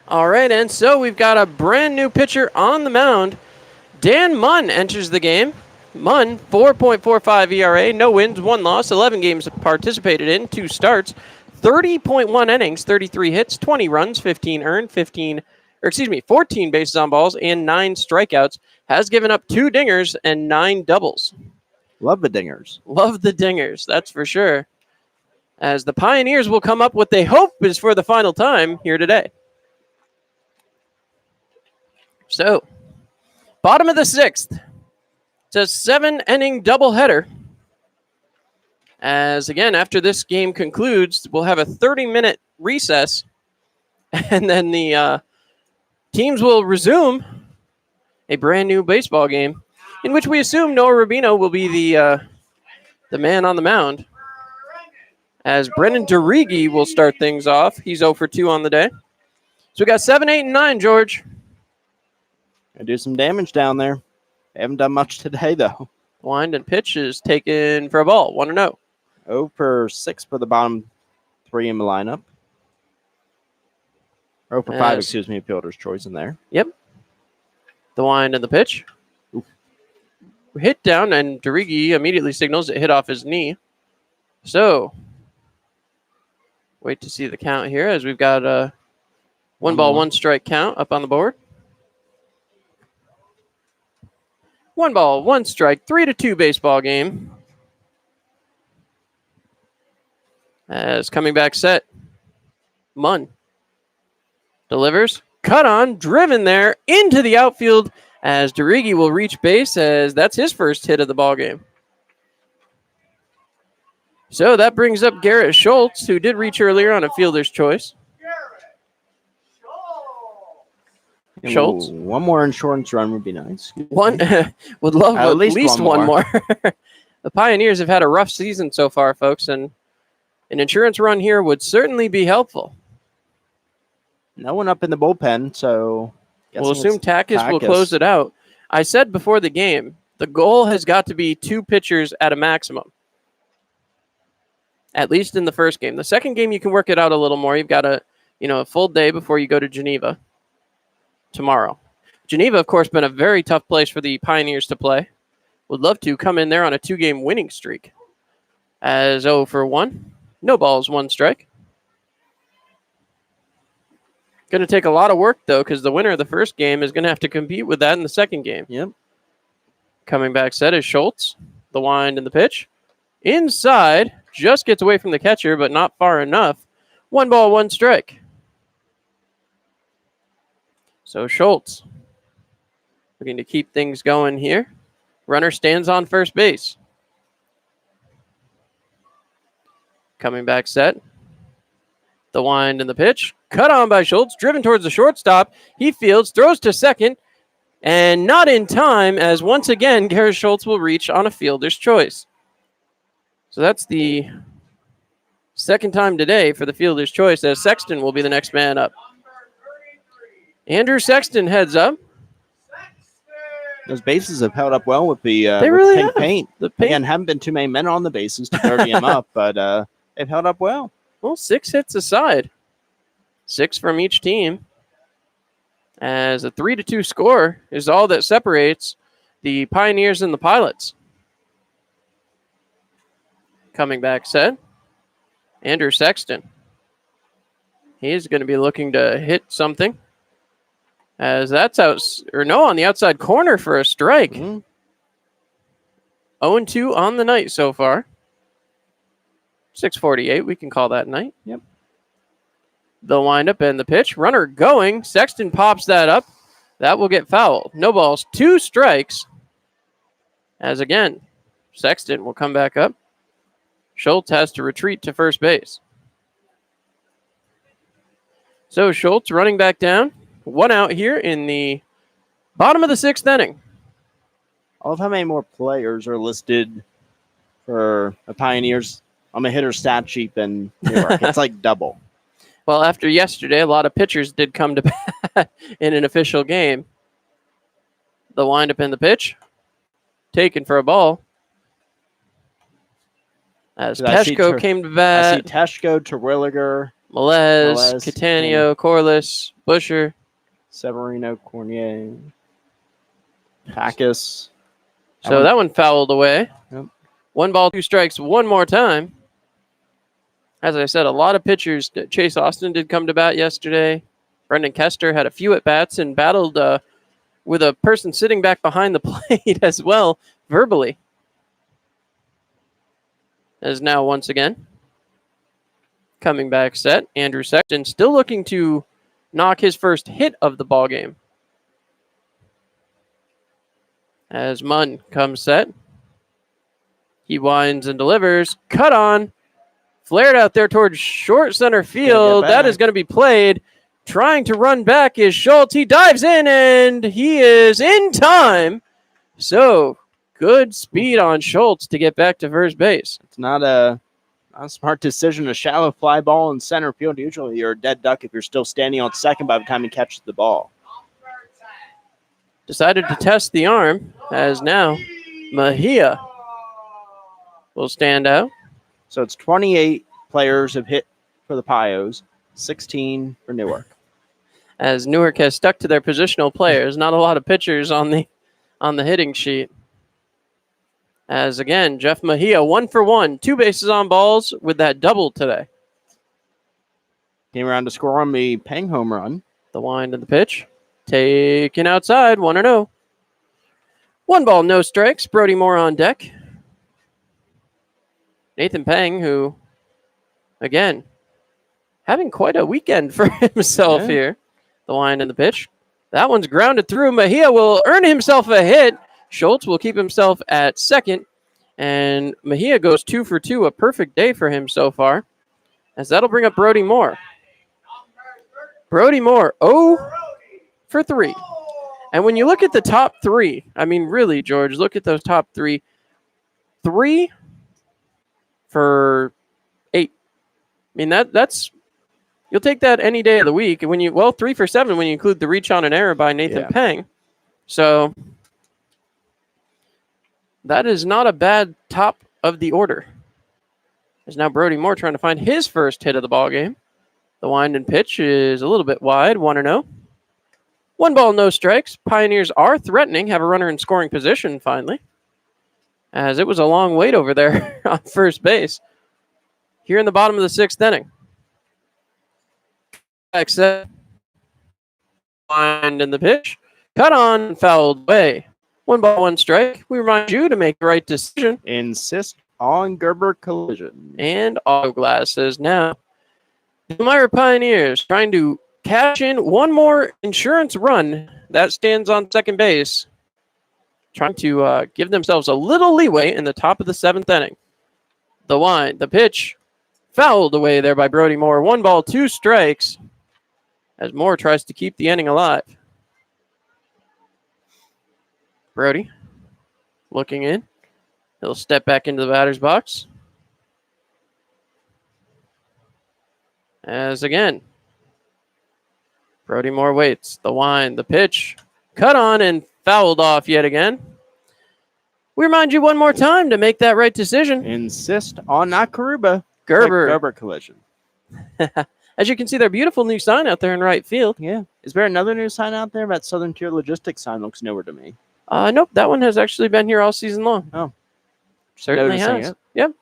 All right, and so we've got a brand new pitcher on the mound. Dan Munn enters the game. Munn, 4.45 ERA, no wins, 1 loss, 11 games participated in, 2 starts, 30.1 innings, 33 hits, 20 runs, 15 earned, 14 bases on balls, and 9 strikeouts. Has given up 2 dingers and 9 doubles. Love the dingers. Love the dingers, that's for sure. As the Pioneers will come up what they hope is for the final time here today. So, bottom of the 6th. It's a 7-inning doubleheader. As, again, after this game concludes, we'll have a 30-minute recess. And then the teams will resume a brand new baseball game in which we assume Noah Rubino will be the man on the mound. As Brennan DeRigi will start things off. He's 0 for 2 on the day. So we got 7, 8, and 9, George. Gonna do some damage down there. They haven't done much today, though. Wind and pitch is taken for a ball, 1-0. 0 for 6 for the bottom 3 in the lineup. 0 for 5, excuse me, fielder's choice in there. Yep. The wind and the pitch. Oof. Hit down, and DeRigi immediately signals it hit off his knee. So, wait to see the count here as we've got a 1-1 strike count up on the board. 1 strike, 3-2 baseball game. As coming back set, Munn delivers, cut on, driven there into the outfield as DeRigi will reach base as that's his first hit of the ball game. So that brings up Garrett Schultz, who did reach earlier on a fielder's choice. Schultz. One more insurance run would be nice. Would love at least one more. The Pioneers have had a rough season so far, folks, and an insurance run here would certainly be helpful. No one up in the bullpen, so we'll assume Takis will close it out. I said before the game, the goal has got to be 2 pitchers at a maximum, at least in the first game. The second game, you can work it out a little more. You've got a full day before you go to Geneva tomorrow. Geneva, of course, been a very tough place for the Pioneers to play. Would love to come in there on a 2-game winning streak. As 0 for 1. No balls, 1 strike. Going to take a lot of work, though, because the winner of the first game is going to have to compete with that in the second game. Yep. Coming back set is Schultz. The wind and the pitch. Inside. Just gets away from the catcher, but not far enough. 1 ball, 1 strike. So Schultz looking to keep things going here. Runner stands on first base. Coming back set. The wind and the pitch. Cut on by Schultz. Driven towards the shortstop. He fields, throws to second. And not in time, as once again, Garrett Schultz will reach on a fielder's choice. So that's the second time today for the fielder's choice, as Sexton will be the next man up. Andrew Sexton heads up. Those bases have held up well with the pink paint. The paint. Again, haven't been too many men on the bases to dirty them up, but they've held up well. Well, 6 hits aside. 6 from each team. As a 3-2 score is all that separates the Pioneers and the Pilots. Coming back set. Andrew Sexton. He's going to be looking to hit something. As that's on the outside corner for a strike. 0-2 on the night so far. 6:48, we can call that night. Yep. The windup and the pitch. Runner going. Sexton pops that up. That will get fouled. No balls, 2 strikes. As again, Sexton will come back up. Schultz has to retreat to first base. So Schultz running back down. 1 out here in the bottom of the 6th inning. I love how many more players are listed for the Pioneers on the hitter stat sheet than Newark. It's like double. Well, after yesterday, a lot of pitchers did come to bat in an official game. The windup and the pitch. Taken for a ball. As Teshko came to bat. I see Teshko, Terwilliger, Melez, Catania, Corliss, Busher. Severino, Cornier, Packus. So that one fouled away. Yep. 1 ball, 2 strikes, one more time. As I said, a lot of pitchers. Chase Austin did come to bat yesterday. Brendan Kester had a few at-bats and battled with a person sitting back behind the plate as well, verbally. As now, once again, coming back set, Andrew Sexton still looking to knock his first hit of the ball game. As Munn comes set, he winds and delivers. Cut on, flared out there towards short center field. That is going to be played. Trying to run back is Schultz. He dives in, and he is in time. So, good speed on Schultz to get back to first base. It's not a smart decision. A shallow fly ball in center field. Usually you're a dead duck if you're still standing on second by the time he catches the ball. Decided to test the arm, as now Mejia will stand out. So it's 28 players have hit for the Pios, 16 for Newark. As Newark has stuck to their positional players, not a lot of pitchers on the hitting sheet. As again, Jeff Mejia, 1 for 1, 2 bases on balls with that double today. Came around to score on the Peng home run. The wind of the pitch. Taken outside, 1-0. 1 ball, no strikes. Brody Moore on deck. Nathan Peng, who, again, having quite a weekend for himself here. The wind and the pitch. That one's grounded through. Mejia will earn himself a hit. Schultz will keep himself at second. And Mejia goes 2 for 2, a perfect day for him so far. As that'll bring up Brody Moore. Brody Moore, 0 for 3. And when you look at the top 3, I mean, really, George, look at those top 3. 3 for 8. I mean, that's you'll take that any day of the week. And 3 for 7 when you include the reach on an error by Nathan Peng. So that is not a bad top of the order. There's now Brody Moore trying to find his first hit of the ball game. The wind and pitch is a little bit wide, 1-0. 1 ball, no strikes. Pioneers are threatening, have a runner in scoring position finally, as it was a long wait over there on first base. Here in the bottom of the 6th inning. Except wind in the pitch. Cut on, fouled away. 1 ball, 1 strike. We remind you to make the right decision. Insist on Gerber collision. And auto glasses now. The Myra Pioneers trying to cash in 1 more insurance run. That stands on second base. Trying to give themselves a little leeway in the top of the 7th inning. The wind, the pitch, fouled away there by Brody Moore. 1 ball, 2 strikes. As Moore tries to keep the inning alive. Brody looking in. He'll step back into the batter's box. As again, Brody Moore waits. The wind, the pitch, cut on and fouled off yet again. We remind you one more time to make that right decision. Insist on not Karuba. Gerber collision. As you can see, their beautiful new sign out there in right field. Yeah. Is there another new sign out there? That Southern Tier Logistics sign looks newer to me. Nope, that one has actually been here all season long. Oh. Certainly has. Yep.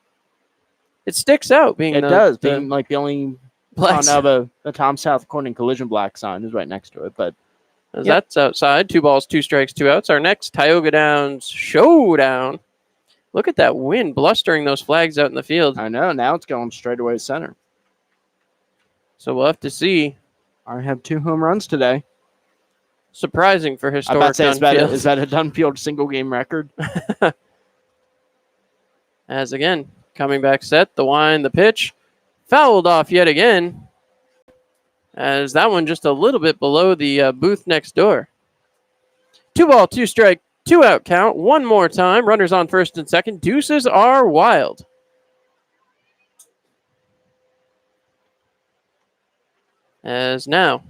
It sticks out being being like the only black of the Tom South Corning collision black sign is right next to it. But that's outside. 2 balls, 2 strikes, 2 outs. Our next Tioga Downs showdown. Look at that wind blustering those flags out in the field. I know. Now it's going straight away to center. So we'll have to see. I have 2 home runs today. Surprising for historic Dunfield. Is that a Dunfield single game record? As again, coming back set, the wind, the pitch, fouled off yet again. As that one just a little bit below the booth next door. 2 ball, 2 strike, 2 out count. One more time. Runners on first and second. Deuces are wild. As now,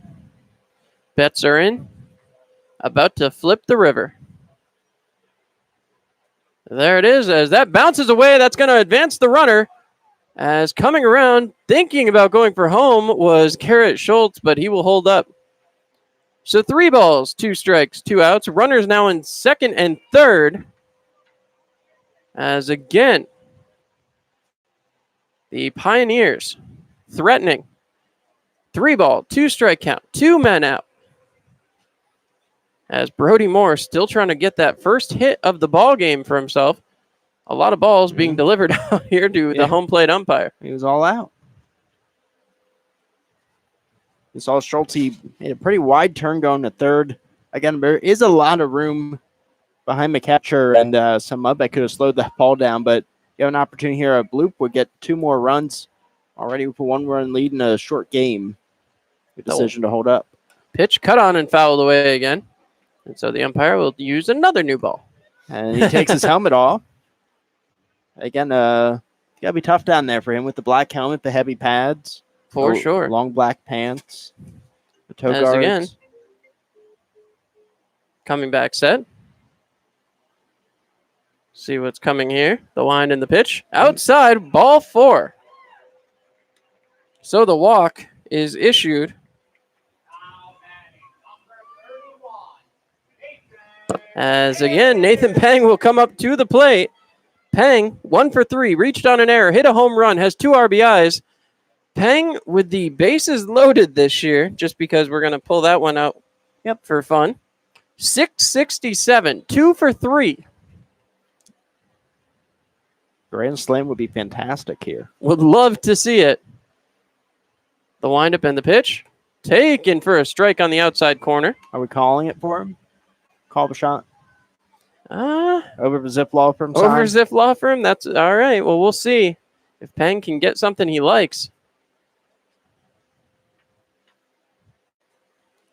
bets are in. About to flip the river. There it is. As that bounces away, that's going to advance the runner. As coming around, thinking about going for home was Garrett Schultz, but he will hold up. So 3 balls, 2 strikes, 2 outs. Runners now in second and third. As again, the Pioneers threatening. 3 ball, 2 strike count, 2 men out. As Brody Moore still trying to get that first hit of the ball game for himself. A lot of balls being delivered out here to the home plate umpire. He was all out. You saw Schultz, he made a pretty wide turn going to third. Again, there is a lot of room behind the catcher and some mud that could have slowed the ball down, but you have an opportunity here. A bloop would get 2 more runs already with a 1-run lead in a short game. Good decision to hold up. Pitch cut on and fouled away again. And so the umpire will use another new ball. And he takes his helmet off. Again, it's got to be tough down there for him with the black helmet, the heavy pads. For sure. Long black pants. The toe As guards. again, coming back set. See what's coming here. The wind and the pitch. Outside, ball 4. So the walk is issued. As again, Nathan Peng will come up to the plate. Peng, 1 for 3, reached on an error, hit a home run, has 2 RBIs. Peng with the bases loaded this year, just because we're going to pull that one out for fun. 667, 2 for 3. Grand slam would be fantastic here. Would love to see it. The windup and the pitch. Taken for a strike on the outside corner. Are we calling it for him? Call the shot? Over the Zip Law Firm sign? Over Zip Law Firm? That's all right. Well, we'll see if Peng can get something he likes.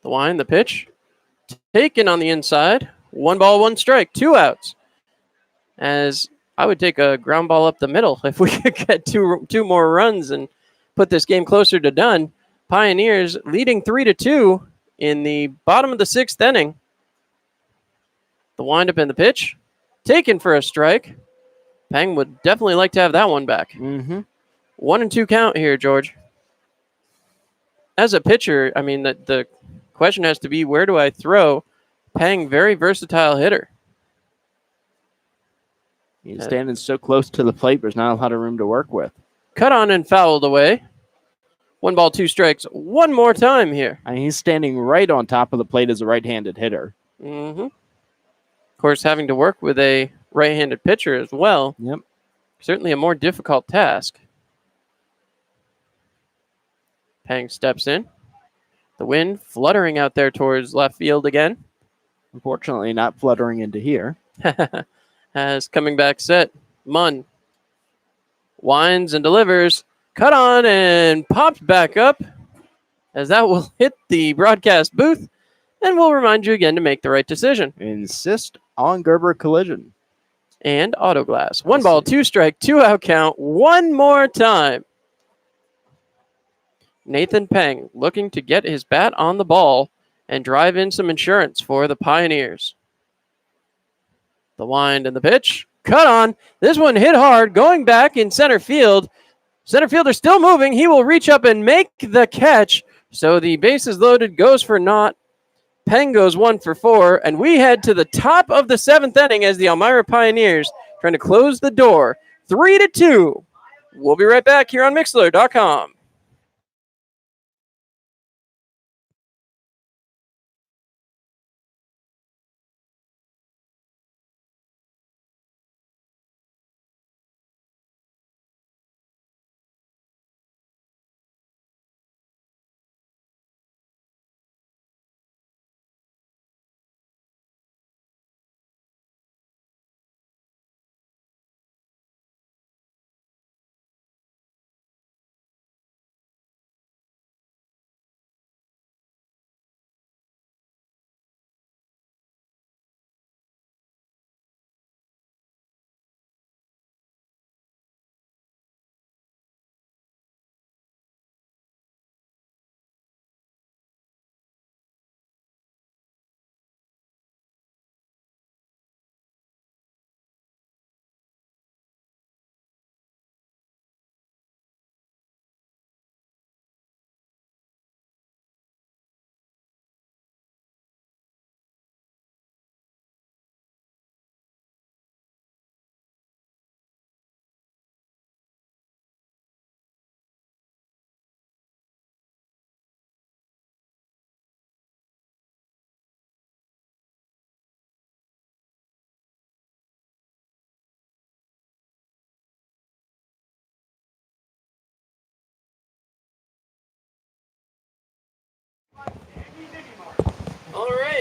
The wind, the pitch. Taken on the inside. 1 ball, 1 strike. 2 outs. As I would take a ground ball up the middle if we could get two more runs and put this game closer to done. Pioneers leading 3-2 in the bottom of the 6th inning. The windup and the pitch. Taken for a strike. Peng would definitely like to have that one back. 1-2 count here, George. As a pitcher, I mean, the question has to be, where do I throw? Peng, very versatile hitter. He's standing so close to the plate, there's not a lot of room to work with. Cut on and fouled away. 1 ball, 2 strikes. One more time here. I mean, he's standing right on top of the plate as a right-handed hitter. Of course, having to work with a right-handed pitcher as well. Yep. Certainly a more difficult task. Peng steps in. The wind fluttering out there towards left field again. Unfortunately, not fluttering into here. As coming back set, Munn winds and delivers. Cut on and pops back up, as that will hit the broadcast booth, and we'll remind you again to make the right decision. Insist on Gerber collision. And auto glass. 1 ball, 2 strike, 2 out count. One more time. Nathan Peng looking to get his bat on the ball and drive in some insurance for the Pioneers. The wind and the pitch. Cut on. This one hit hard, going back in center field. Center fielder still moving. He will reach up and make the catch. So the bases loaded goes for naught. Peng goes 1 for 4. And we head to the top of the 7th inning as the Elmira Pioneers trying to close the door. 3-2. We'll be right back here on Mixler.com.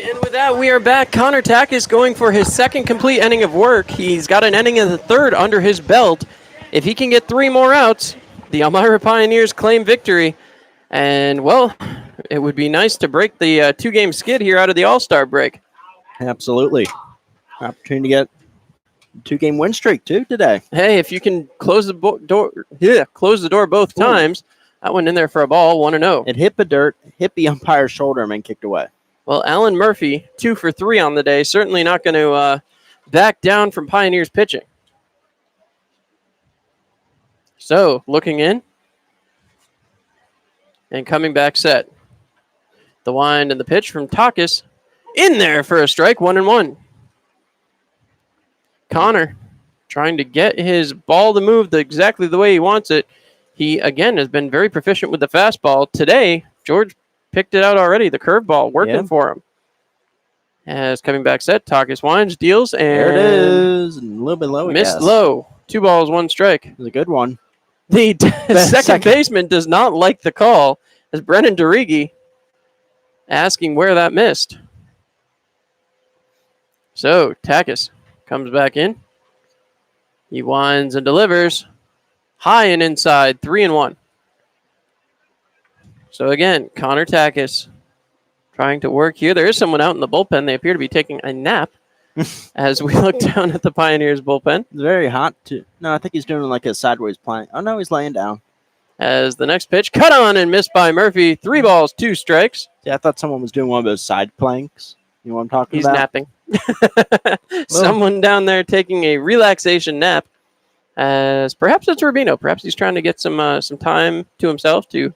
And with that, we are back. Connor Tack is going for his second complete inning of work. He's got an inning of the third under his belt. If he can get 3 more outs, the Elmira Pioneers claim victory. And, well, it would be nice to break the 2-game skid here out of the All-Star break. Absolutely. Opportunity to get a 2-game win streak, too, today. Hey, if you can close the door both times, that went in there for a ball, 1-0. It hit the umpire's shoulder and then kicked away. Well, Alan Murphy, 2 for 3 on the day, certainly not going to back down from Pioneers pitching. So, looking in and coming back set. The wind and the pitch from Takis in there for a strike, 1-1. Connor trying to get his ball to move exactly the way he wants it. He, again, has been very proficient with the fastball. Today, George picked it out already, the curveball, working for him. As coming back set, Takis winds, deals, and there it is. And a little bit low, missed low. 2 balls, 1 strike. It was a good one. The second baseman does not like the call, as Brennan DeRigi asking where that missed. So, Takis comes back in. He winds and delivers. High and inside, 3-1. So again, Connor Takis trying to work here. There is someone out in the bullpen. They appear to be taking a nap as we look down at the Pioneers bullpen. It's very hot, too. No, I think he's doing like a sideways plank. Oh, no, he's laying down. As the next pitch, cut on and missed by Murphy. 3 balls, 2 strikes. Yeah, I thought someone was doing one of those side planks. You know what I'm talking He's about? napping. Someone down there taking a relaxation nap. As perhaps it's Rubino. Perhaps he's trying to get some time to himself to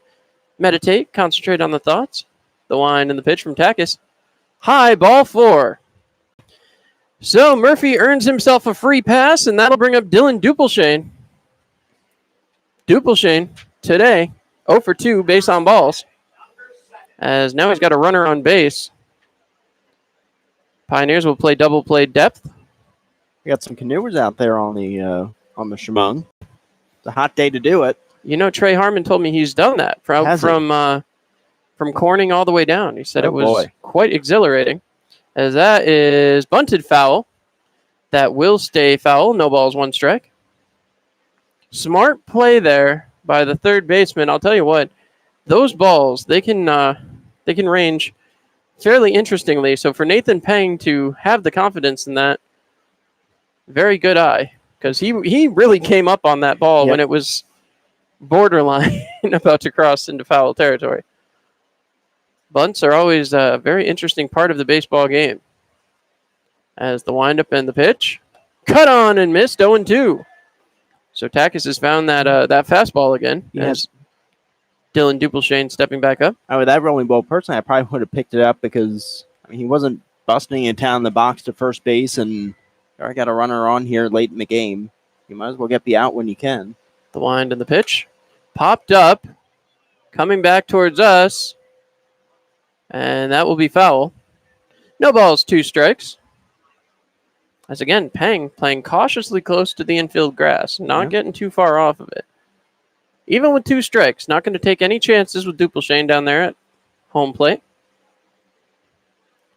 meditate, concentrate on the thoughts. The wind and the pitch from Takis. High, ball 4. So Murphy earns himself a free pass, and that'll bring up Dylan Dupelshane. Dupelshane today, 0 for 2, base on balls. As now he's got a runner on base. Pioneers will play double play depth. We got some canoers out there on the Chemung. It's a hot day to do it. You know, Trey Harmon told me he's done that from Corning all the way down. He said it was quite exhilarating. As that is bunted foul. That will stay foul. No balls, 1 strike. Smart play there by the third baseman. I'll tell you what, those balls, they can range fairly interestingly. So for Nathan Peng to have the confidence in that, very good eye. Because he really came up on that ball when it was borderline about to cross into foul territory. Bunts are always a very interesting part of the baseball game. As the windup and the pitch. Cut on and missed, 0-2. So Takis has found that fastball again. As Dylan Dupelshane stepping back up. With that rolling ball, personally, I probably would have picked it up because he wasn't busting it down the box to first base, and I got a runner on here late in the game. You might as well get the out when you can. The wind and the pitch. Popped up. Coming back towards us. And that will be foul. No balls, 2 strikes. As again, Peng playing cautiously close to the infield grass. Not getting too far off of it. Even with 2 strikes. Not going to take any chances with Dupelshane down there at home plate.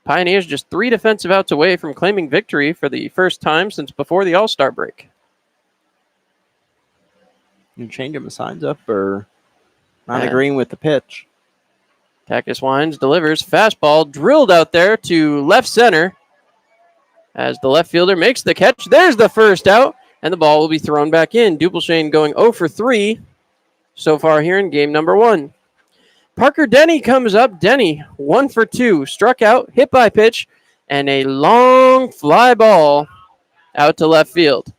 Pioneers just 3 defensive outs away from claiming victory for the first time since before the All-Star break. You changing the signs up or not agreeing with the pitch? Takis winds, delivers, fastball drilled out there to left center as the left fielder makes the catch. There's the first out, and the ball will be thrown back in. Dupelshane going 0 for 3 so far here in game number 1. Parker Denny comes up. Denny, 1 for 2, struck out, hit by pitch, and a long fly ball out to left field.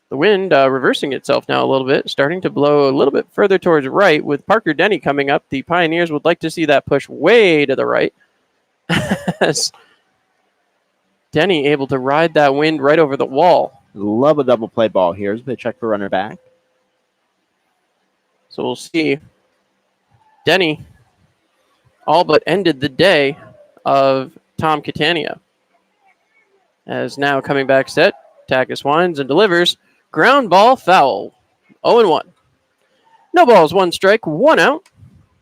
The wind reversing itself now a little bit, starting to blow a little bit further towards right. With Parker Denny coming up, the Pioneers would like to see that push way to the right. As Denny able to ride that wind right over the wall. Love a double play ball here as they check for runner back. So we'll see. Denny all but ended the day of Tom Catania. As now coming back set, Takis winds and delivers. Ground ball foul. 0-1. No balls, 1 strike, 1 out.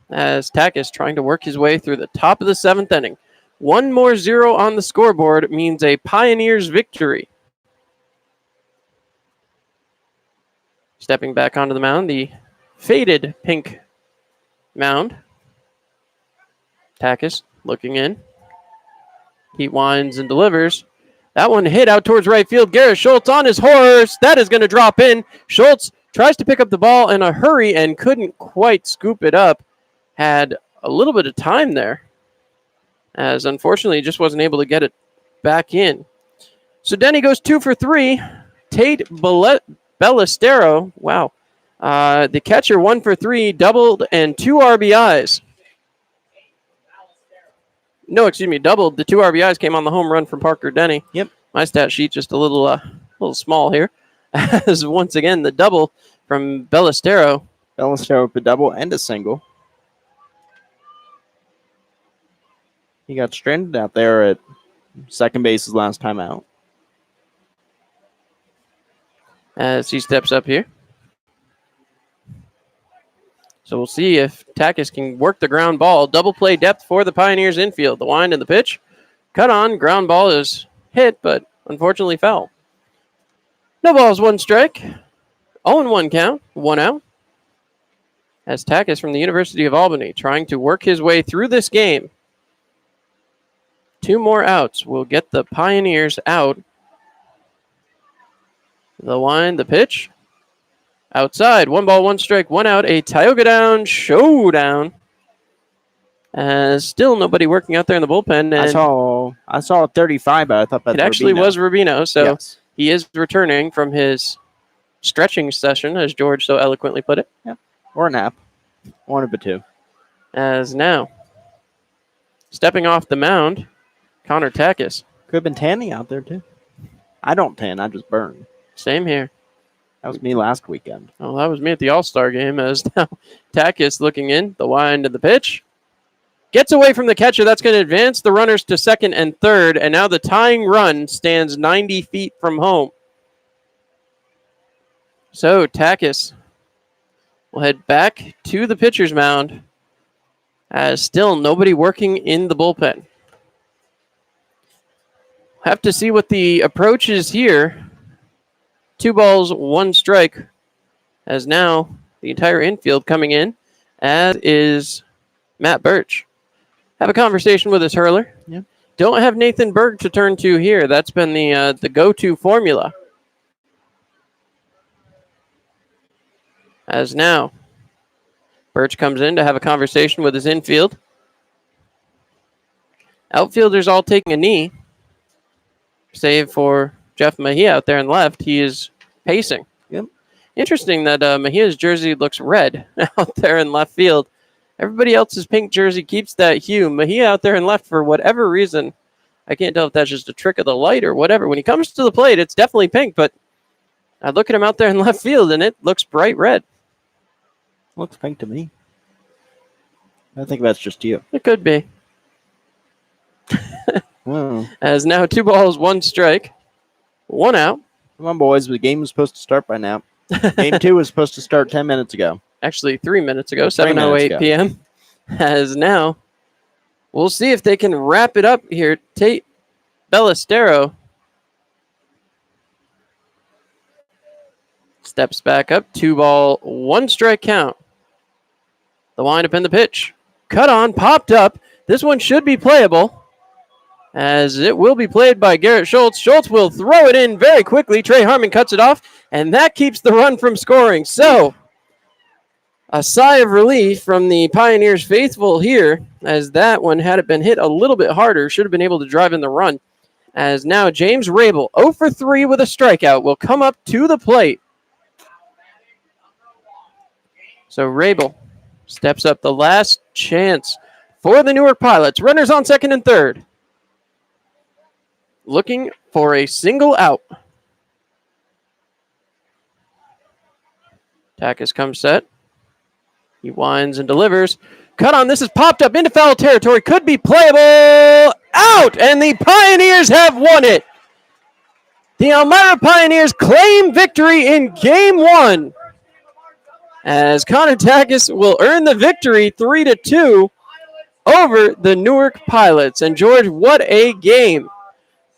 as Takis trying to work his way through the top of the 7th inning. One more 0 on the scoreboard means a Pioneers victory. Stepping back onto the mound, the faded pink mound. Takis looking in. He winds and delivers. That one hit out towards right field. Garrett Schultz on his horse. That is going to drop in. Schultz tries to pick up the ball in a hurry and couldn't quite scoop it up. Had a little bit of time there, as unfortunately he just wasn't able to get it back in. So Denny goes 2 for 3. Tate Ballestero, wow. The catcher 1 for 3, doubled and 2 RBIs. No, excuse me, doubled. The 2 RBIs came on the home run from Parker Denny. Yep. My stat sheet just a little small here. As once again, the double from Ballestero. Ballestero with a double and a single. He got stranded out there at second base his last time out. As he steps up here. So we'll see if Takis can work the ground ball. Double play depth for the Pioneers infield. The wind and the pitch. Cut on. Ground ball is hit, but unfortunately foul. No balls, 1 strike. 0-1 count. 1 out. As Takis from the University of Albany trying to work his way through this game. 2 more outs will get the Pioneers out. The wind, the pitch. Outside, 1 ball, 1 strike, 1 out, a Tioga Down showdown. Still nobody working out there in the bullpen. And I saw a 35, but I thought that it actually was Rubino, so yes. He is returning from his stretching session, as George so eloquently put it. Yep. Or a nap. One of the two. As now, stepping off the mound, Connor Takis. Could have been tanning out there, too. I don't tan, I just burn. Same here. That was me last weekend. Oh, that was me at the All-Star game. As now Takis looking in, the wind and the pitch. Gets away from the catcher. That's going to advance the runners to second and third. And now the tying run stands 90 feet from home. So Takis will head back to the pitcher's mound. As still nobody working in the bullpen. Have to see what the approach is here. 2 balls, 1 strike. As now the entire infield coming in, as is Matt Birch. Have a conversation with his hurler. Yeah. Don't have Nathan Berg to turn to here. That's been the go-to formula. As now Birch comes in to have a conversation with his infield. Outfielders all taking a knee. Save for Jeff Mejia out there in left. He is pacing. Yep. Interesting that Mejia's jersey looks red out there in left field. Everybody else's pink jersey keeps that hue. Mejia out there in left, for whatever reason, I can't tell if that's just a trick of the light or whatever. When he comes to the plate, it's definitely pink, but I look at him out there in left field, and it looks bright red. Looks pink to me. I think that's just you. It could be. As now 2 balls, 1 strike, 1 out. Come on, boys. The game was supposed to start by now. Game 2 was supposed to start 10 minutes ago. Actually, 3 minutes ago, 7:08 p.m. As now, we'll see if they can wrap it up here. Tate Ballestero steps back up. 2 ball, 1 strike count. The windup and the pitch. Cut on, popped up. This one should be playable, as it will be played by Garrett Schultz. Schultz will throw it in very quickly. Trey Harmon cuts it off, and that keeps the run from scoring. So, a sigh of relief from the Pioneers faithful here, as that one, had it been hit a little bit harder, should have been able to drive in the run. As now James Rabel, 0 for 3 with a strikeout, will come up to the plate. So Rabel steps up, the last chance for the Newark Pilots. Runners on second and third. Looking for a single out. Takis comes set. He winds and delivers. Cut on. This is popped up into foul territory. Could be playable. Out! And the Pioneers have won it. The Elmira Pioneers claim victory in Game 1. as Connor Dacus will earn the victory 3-2 over the Newark Pilots. And George, what a game.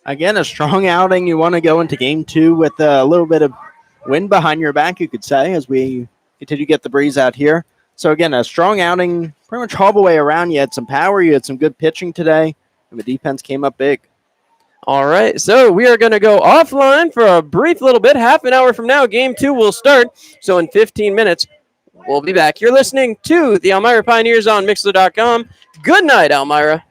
Again, a strong outing. You want to go into game 2 with a little bit of wind behind your back, you could say, as we continue to get the breeze out here. So, again, a strong outing pretty much all the way around. You had some power. You had some good pitching today, and the defense came up big. All right, so we are going to go offline for a brief little bit. Half an hour from now, game 2 will start. So in 15 minutes, we'll be back. You're listening to the Elmira Pioneers on Mixler.com. Good night, Elmira.